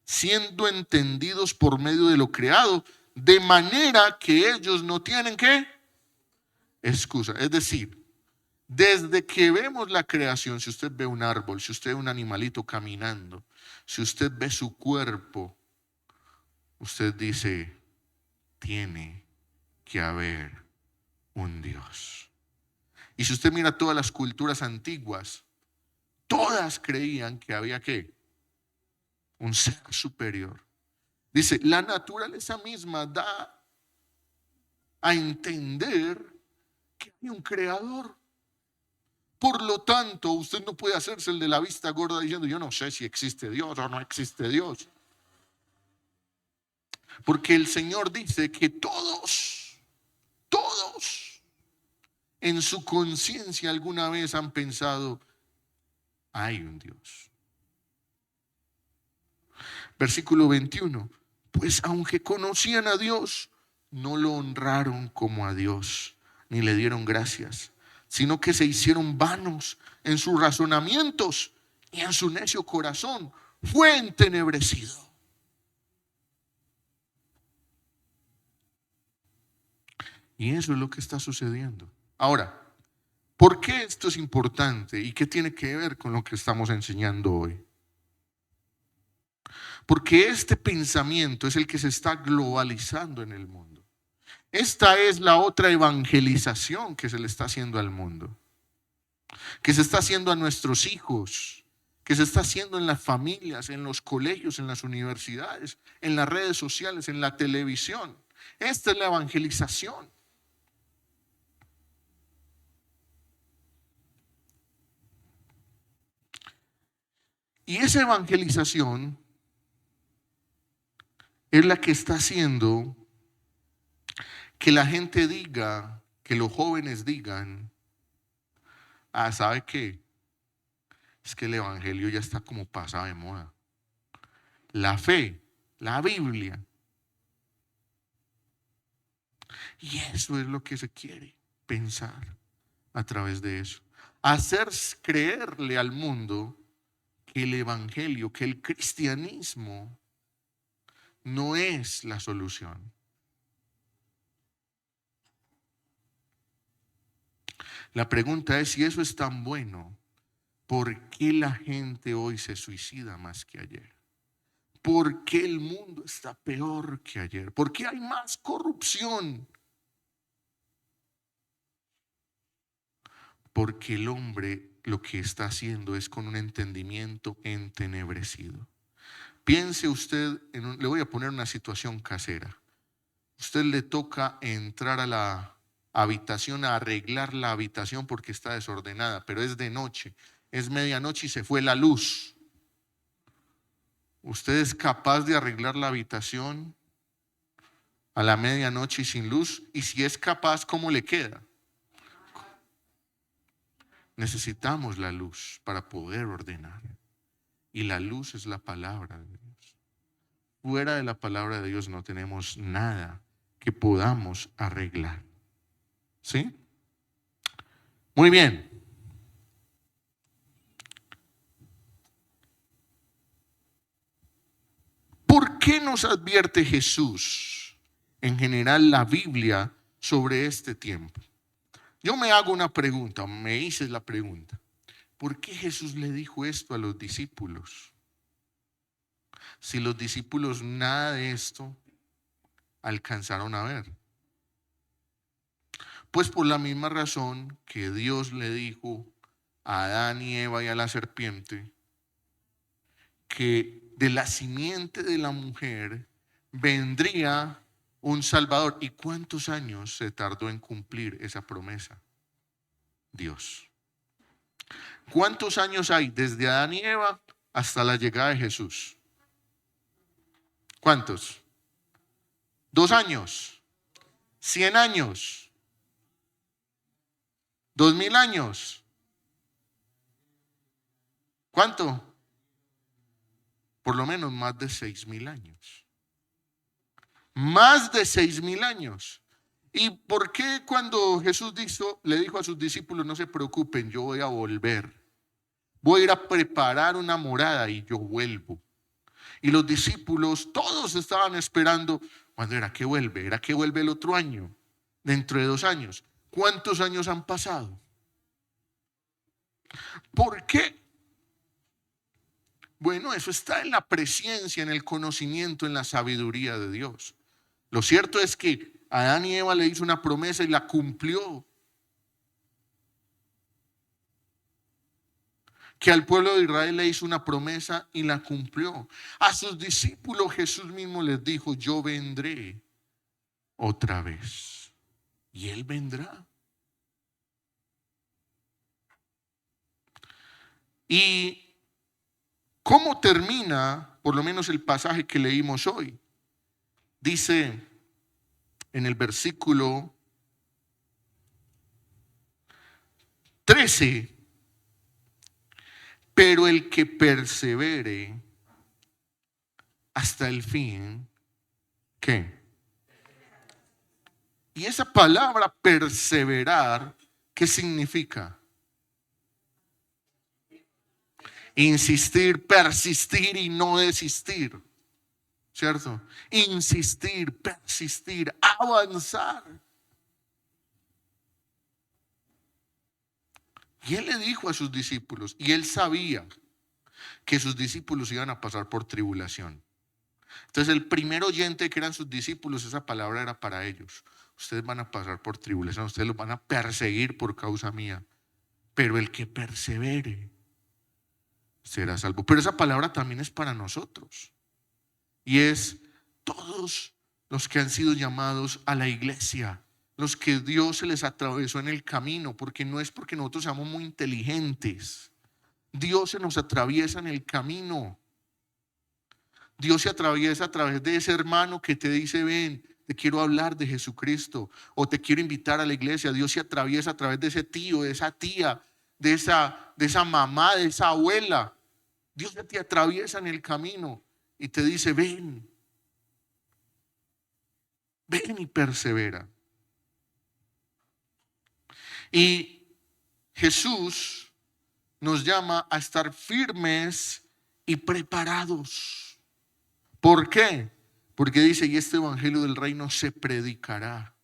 [SPEAKER 1] siendo entendidos por medio de lo creado, de manera que ellos no tienen ¿qué? Excusa. Es decir, desde que vemos la creación, si usted ve un árbol, si usted ve un animalito caminando, si usted ve su cuerpo, usted dice, tiene que haber un Dios. Y si usted mira todas las culturas antiguas, todas creían que había ¿qué? Un ser superior. Dice, la naturaleza misma da a entender que hay un creador. Por lo tanto, usted no puede hacerse el de la vista gorda diciendo, yo no sé si existe Dios o no existe Dios. Porque el Señor dice que todos en su conciencia alguna vez han pensado, hay un Dios. Versículo 21, pues aunque conocían a Dios, no lo honraron como a Dios, ni le dieron gracias, sino que se hicieron vanos en sus razonamientos y en su necio corazón fue entenebrecido. Y eso es lo que está sucediendo. Ahora, ¿por qué esto es importante y qué tiene que ver con lo que estamos enseñando hoy? Porque este pensamiento es el que se está globalizando en el mundo. Esta es la otra evangelización que se le está haciendo al mundo, que se está haciendo a nuestros hijos, que se está haciendo en las familias, en los colegios, en las universidades, en las redes sociales, en la televisión. Esta es la evangelización. Y esa evangelización es la que está haciendo que la gente diga, que los jóvenes digan, ¿sabe qué? Es que el evangelio ya está como pasado de moda. La fe, la Biblia. Y eso es lo que se quiere pensar a través de eso. Hacer creerle al mundo que el evangelio, que el cristianismo no es la solución. La pregunta es, si eso es tan bueno, ¿por qué la gente hoy se suicida más que ayer? ¿Por qué el mundo está peor que ayer? ¿Por qué hay más corrupción? Porque el hombre lo que está haciendo es con un entendimiento entenebrecido. Piense usted, le voy a poner una situación casera. Usted le toca entrar a la habitación, a arreglar la habitación porque está desordenada, pero es de noche, es medianoche y se fue la luz. ¿Usted es capaz de arreglar la habitación a la medianoche y sin luz? Y si es capaz, ¿cómo le queda? Necesitamos la luz para poder ordenar. Y la luz es la palabra de Dios. Fuera de la palabra de Dios no tenemos nada que podamos arreglar. ¿Sí? Muy bien. ¿Por qué nos advierte Jesús, en general la Biblia, sobre este tiempo? Yo me hago una pregunta, me hice la pregunta. ¿Por qué Jesús le dijo esto a los discípulos? Si los discípulos nada de esto alcanzaron a ver. Pues por la misma razón que Dios le dijo a Adán y Eva y a la serpiente que de la simiente de la mujer vendría un Salvador. ¿Y cuántos años se tardó en cumplir esa promesa? Dios. ¿Cuántos años hay desde Adán y Eva hasta la llegada de Jesús? ¿Cuántos? 2 años, 100 años, 2000 años. ¿Cuánto? Por lo menos más de 6000 años. Más de 6000 años. ¿Y por qué cuando Jesús le dijo a sus discípulos, no se preocupen, yo voy a volver? Voy a ir a preparar una morada y yo vuelvo. Y los discípulos, todos estaban esperando, ¿cuándo era que vuelve? ¿Era que vuelve el otro año? Dentro de 2 años. ¿Cuántos años han pasado? ¿Por qué? Bueno, eso está en la presencia, en el conocimiento, en la sabiduría de Dios. Lo cierto es que Adán y Eva le hizo una promesa y la cumplió. Que al pueblo de Israel le hizo una promesa y la cumplió. A sus discípulos Jesús mismo les dijo, yo vendré otra vez. Y Él vendrá. ¿Y cómo termina, por lo menos el pasaje que leímos hoy? Dice en el versículo 13, pero el que persevere hasta el fin, ¿qué? Y esa palabra perseverar, ¿qué significa? Insistir, persistir y no desistir, ¿cierto? Insistir, persistir, avanzar. Y Él le dijo a sus discípulos, y Él sabía que sus discípulos iban a pasar por tribulación. Entonces el primer oyente que eran sus discípulos, esa palabra era para ellos. Ustedes van a pasar por tribulación, ustedes los van a perseguir por causa mía. Pero el que persevere, será salvo. Pero esa palabra también es para nosotros. Y es todos los que han sido llamados a la iglesia, los que Dios se les atravesó en el camino, porque no es porque nosotros seamos muy inteligentes. Dios se nos atraviesa en el camino. Dios se atraviesa a través de ese hermano que te dice: ven, te quiero hablar de Jesucristo, o te quiero invitar a la iglesia. Dios se atraviesa a través de ese tío, de esa tía, de esa mamá, de esa abuela. Dios te atraviesa en el camino y te dice: ven, ven y persevera. Y Jesús nos llama a estar firmes y preparados. ¿Por qué? Porque dice: y este evangelio del reino se predicará.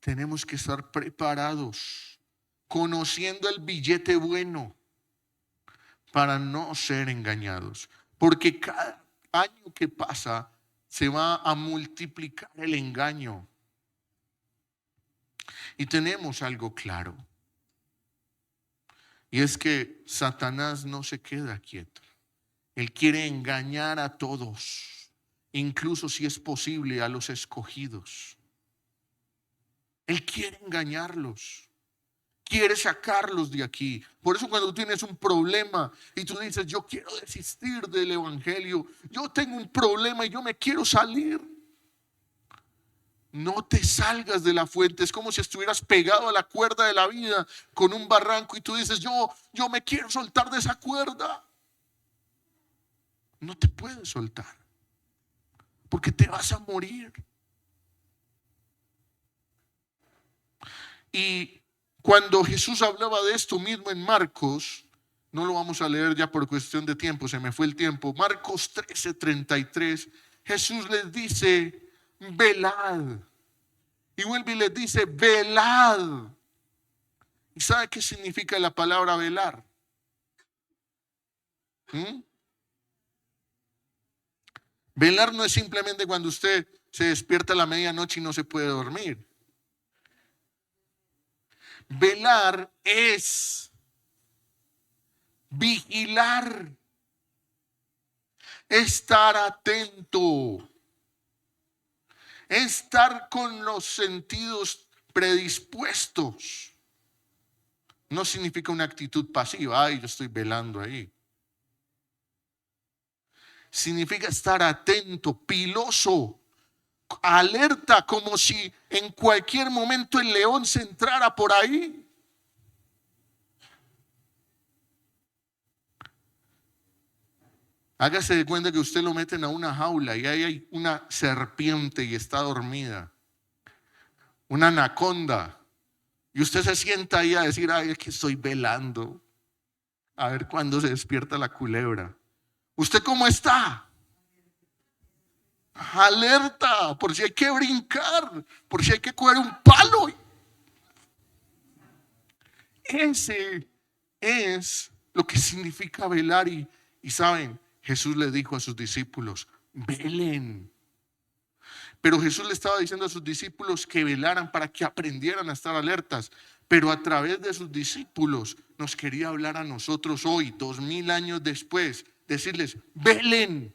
[SPEAKER 1] Tenemos que estar preparados, conociendo el billete bueno, para no ser engañados. Porque cada año que pasa se va a multiplicar el engaño. Y tenemos algo claro. Y es que Satanás no se queda quieto. Él quiere engañar a todos, incluso si es posible a los escogidos. Él quiere engañarlos, quiere sacarlos de aquí. Por eso cuando tú tienes un problema y tú dices: yo quiero desistir del evangelio, yo tengo un problema y yo me quiero salir, no te salgas de la fuente. Es como si estuvieras pegado a la cuerda de la vida con un barranco y tú dices: yo me quiero soltar de esa cuerda. No te puedes soltar, porque te vas a morir. Y cuando Jesús hablaba de esto mismo en Marcos, no lo vamos a leer ya por cuestión de tiempo, se me fue el tiempo. Marcos 13:33, Jesús les dice: velad. Y vuelve y les dice: velad. ¿Y sabe qué significa la palabra velar? Velar no es simplemente cuando usted se despierta a la medianoche y no se puede dormir. Velar es vigilar, estar atento, estar con los sentidos predispuestos. No significa una actitud pasiva: ay, yo estoy velando ahí. Significa estar atento, piloso, alerta, como si en cualquier momento el león se entrara por ahí. Hágase de cuenta que usted lo meten a una jaula y ahí hay una serpiente y está dormida, una anaconda, y usted se sienta ahí a decir: ay, es que estoy velando a ver cuándo se despierta la culebra. ¿Usted cómo está? Alerta, por si hay que brincar, por si hay que coger un palo. Ese es lo que significa velar. Y saben, Jesús le dijo a sus discípulos: velen. Pero Jesús le estaba diciendo a sus discípulos que velaran para que aprendieran a estar alertas. Pero a través de sus discípulos nos quería hablar a nosotros hoy, 2000 años después, decirles: velen,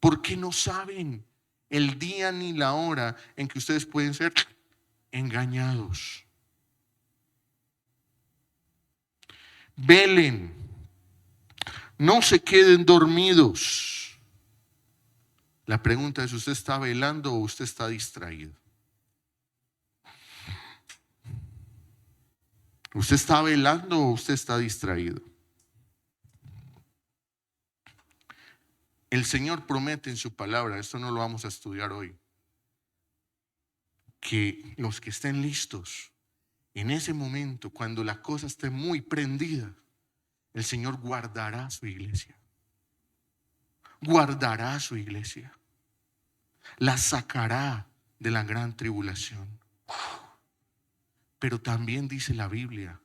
[SPEAKER 1] porque no saben el día ni la hora en que ustedes pueden ser engañados. Velen, no se queden dormidos. La pregunta es: ¿usted está velando o usted está distraído? ¿Usted está velando o usted está distraído? El Señor promete en su palabra, esto no lo vamos a estudiar hoy, que los que estén listos en ese momento, cuando la cosa esté muy prendida, el Señor guardará su iglesia. Guardará su iglesia. La sacará de la gran tribulación. Pero también dice la Biblia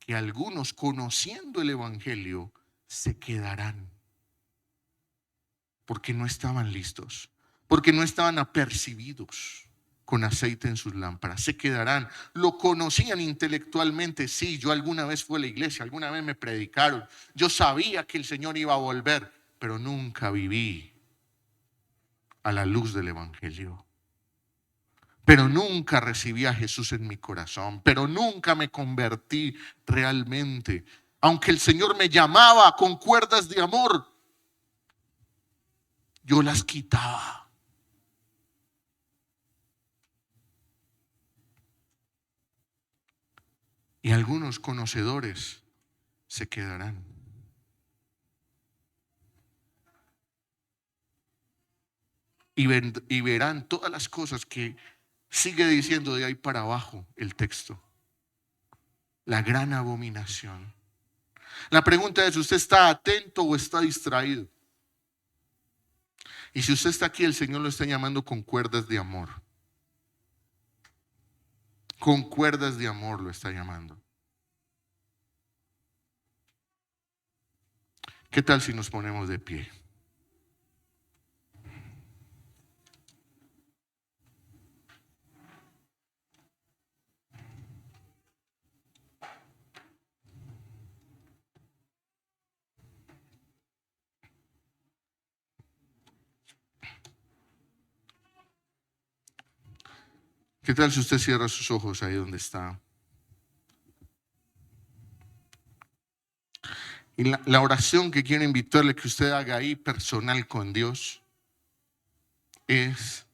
[SPEAKER 1] que algunos, conociendo el evangelio, se quedarán, porque no estaban listos, porque no estaban apercibidos, con aceite en sus lámparas. Se quedarán. Lo conocían intelectualmente. Sí, yo alguna vez fui a la iglesia, alguna vez me predicaron. Yo sabía que el Señor iba a volver, pero nunca viví a la luz del Evangelio. Pero nunca recibí a Jesús en mi corazón. Pero nunca me convertí realmente. Aunque el Señor me llamaba con cuerdas de amor, yo las quitaba. Y algunos conocedores se quedarán. Y verán todas las cosas que sigue diciendo de ahí para abajo el texto. La gran abominación. La pregunta es, ¿usted está atento o está distraído? Y si usted está aquí, el Señor lo está llamando con cuerdas de amor. Con cuerdas de amor lo está llamando. ¿Qué tal si nos ponemos de pie? ¿Qué tal si usted cierra sus ojos ahí donde está? Y la oración que quiero invitarle que usted haga ahí personal con Dios es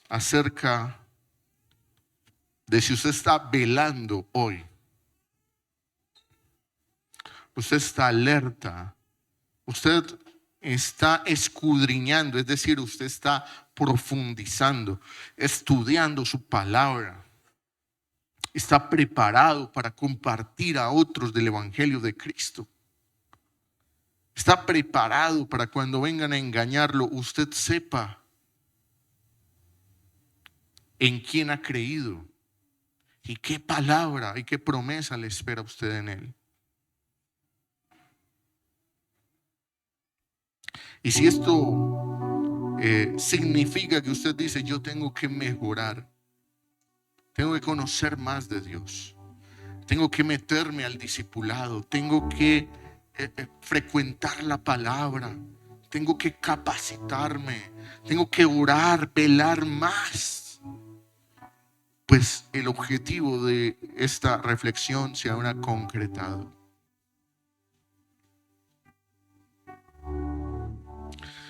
[SPEAKER 1] acerca de si usted está velando hoy. Usted está alerta. Usted está escudriñando, es decir, usted está profundizando, estudiando su palabra. Está preparado para compartir a otros del Evangelio de Cristo. Está preparado para cuando vengan a engañarlo, usted sepa en quién ha creído y qué palabra y qué promesa le espera a usted en él. Y si esto significa que usted dice, yo tengo que mejorar, tengo que conocer más de Dios, tengo que meterme al discipulado, tengo que frecuentar la palabra, tengo que capacitarme, tengo que orar, velar más, pues el objetivo de esta reflexión se habrá concretado.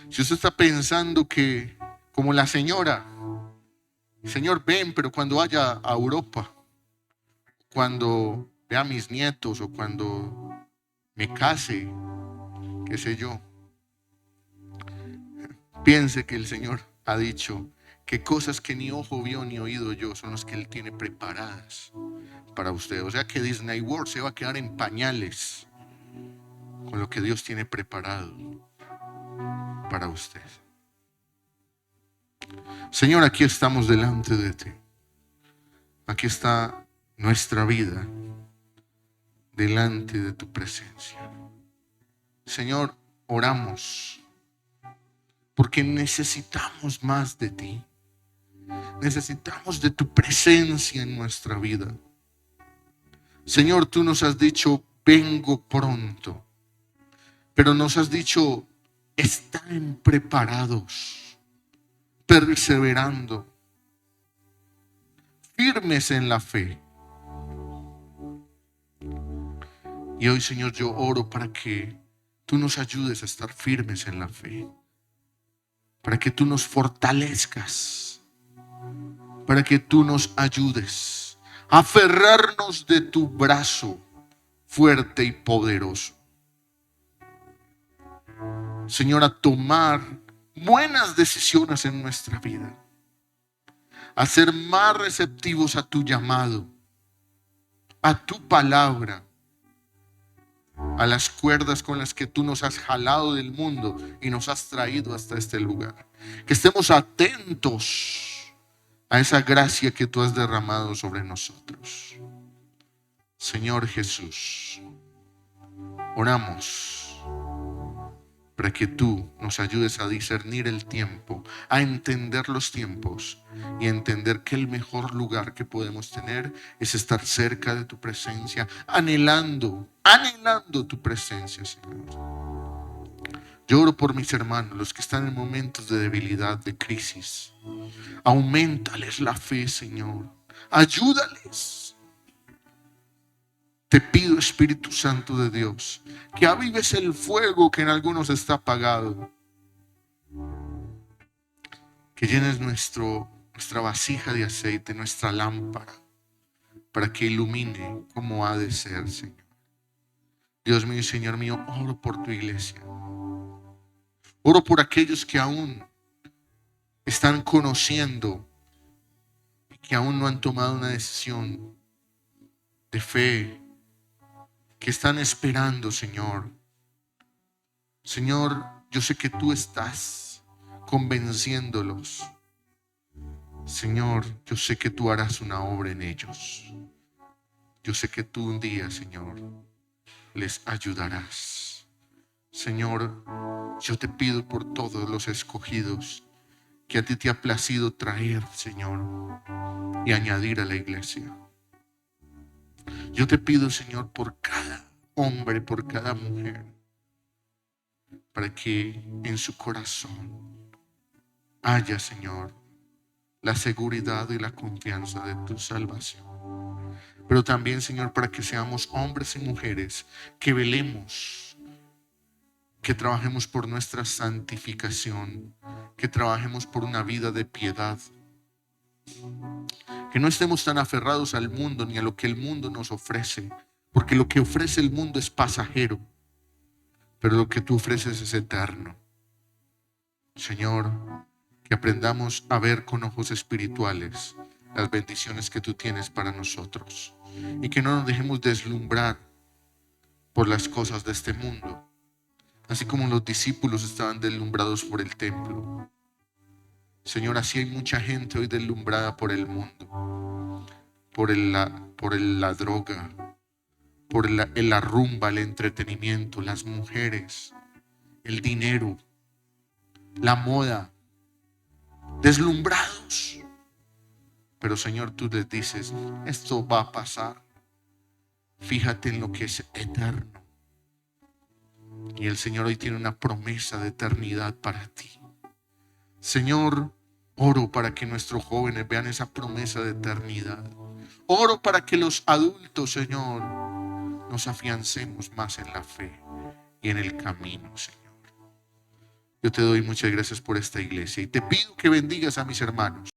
[SPEAKER 1] Si usted está pensando que, como la señora, Señor, ven, pero cuando vaya a Europa, cuando vea a mis nietos o cuando me case, qué sé yo, piense que el Señor ha dicho que cosas que ni ojo vio ni oído yo son las que Él tiene preparadas para usted. O sea que Disney World se va a quedar en pañales con lo que Dios tiene preparado para usted. Señor, aquí estamos delante de ti. Aquí está nuestra vida delante de tu presencia. Señor, oramos porque necesitamos más de ti. Necesitamos de tu presencia en nuestra vida. Señor, tú nos has dicho, vengo pronto. Pero nos has dicho, están preparados, perseverando, firmes en la fe. Y hoy, Señor, yo oro para que tú nos ayudes a estar firmes en la fe, para que tú nos fortalezcas, para que tú nos ayudes a aferrarnos de tu brazo fuerte y poderoso. Señor, a tomar buenas decisiones en nuestra vida, a ser más receptivos a tu llamado, a tu palabra, a las cuerdas con las que tú nos has jalado del mundo y nos has traído hasta este lugar. Que estemos atentos a esa gracia que tú has derramado sobre nosotros. Señor Jesús, oramos para que tú nos ayudes a discernir el tiempo, a entender los tiempos y a entender que el mejor lugar que podemos tener es estar cerca de tu presencia, anhelando tu presencia, Señor. Yo oro por mis hermanos, los que están en momentos de debilidad, de crisis. Auméntales la fe, Señor. Ayúdales. Te pido, Espíritu Santo de Dios, que avives el fuego que en algunos está apagado. Que llenes nuestra vasija de aceite, nuestra lámpara, para que ilumine como ha de ser, Señor. Dios mío y Señor mío, oro por tu iglesia. Oro por aquellos que aún están conociendo y que aún no han tomado una decisión de fe, que están esperando, Señor. Señor, yo sé que tú estás convenciéndolos. Señor, yo sé que tú harás una obra en ellos. Yo sé que tú un día, Señor, les ayudarás. Señor, yo te pido por todos los escogidos que a ti te ha placido traer, Señor, y añadir a la iglesia. Yo te pido, Señor, por cada hombre, por cada mujer, para que en su corazón haya, Señor, la seguridad y la confianza de tu salvación. Pero también, Señor, para que seamos hombres y mujeres que velemos, que trabajemos por nuestra santificación, que trabajemos por una vida de piedad, que no estemos tan aferrados al mundo ni a lo que el mundo nos ofrece, porque lo que ofrece el mundo es pasajero, pero lo que tú ofreces es eterno. Señor, que aprendamos a ver con ojos espirituales las bendiciones que tú tienes para nosotros y que no nos dejemos deslumbrar por las cosas de este mundo, así como los discípulos estaban deslumbrados por el templo. Señor, así hay mucha gente hoy deslumbrada por el mundo, por la droga, por la rumba, el entretenimiento, las mujeres, el dinero, la moda, deslumbrados. Pero Señor, tú les dices, esto va a pasar. Fíjate en lo que es eterno. Y el Señor hoy tiene una promesa de eternidad para ti. Señor, oro para que nuestros jóvenes vean esa promesa de eternidad. Oro para que los adultos, Señor, nos afiancemos más en la fe y en el camino, Señor. Yo te doy muchas gracias por esta iglesia y te pido que bendigas a mis hermanos.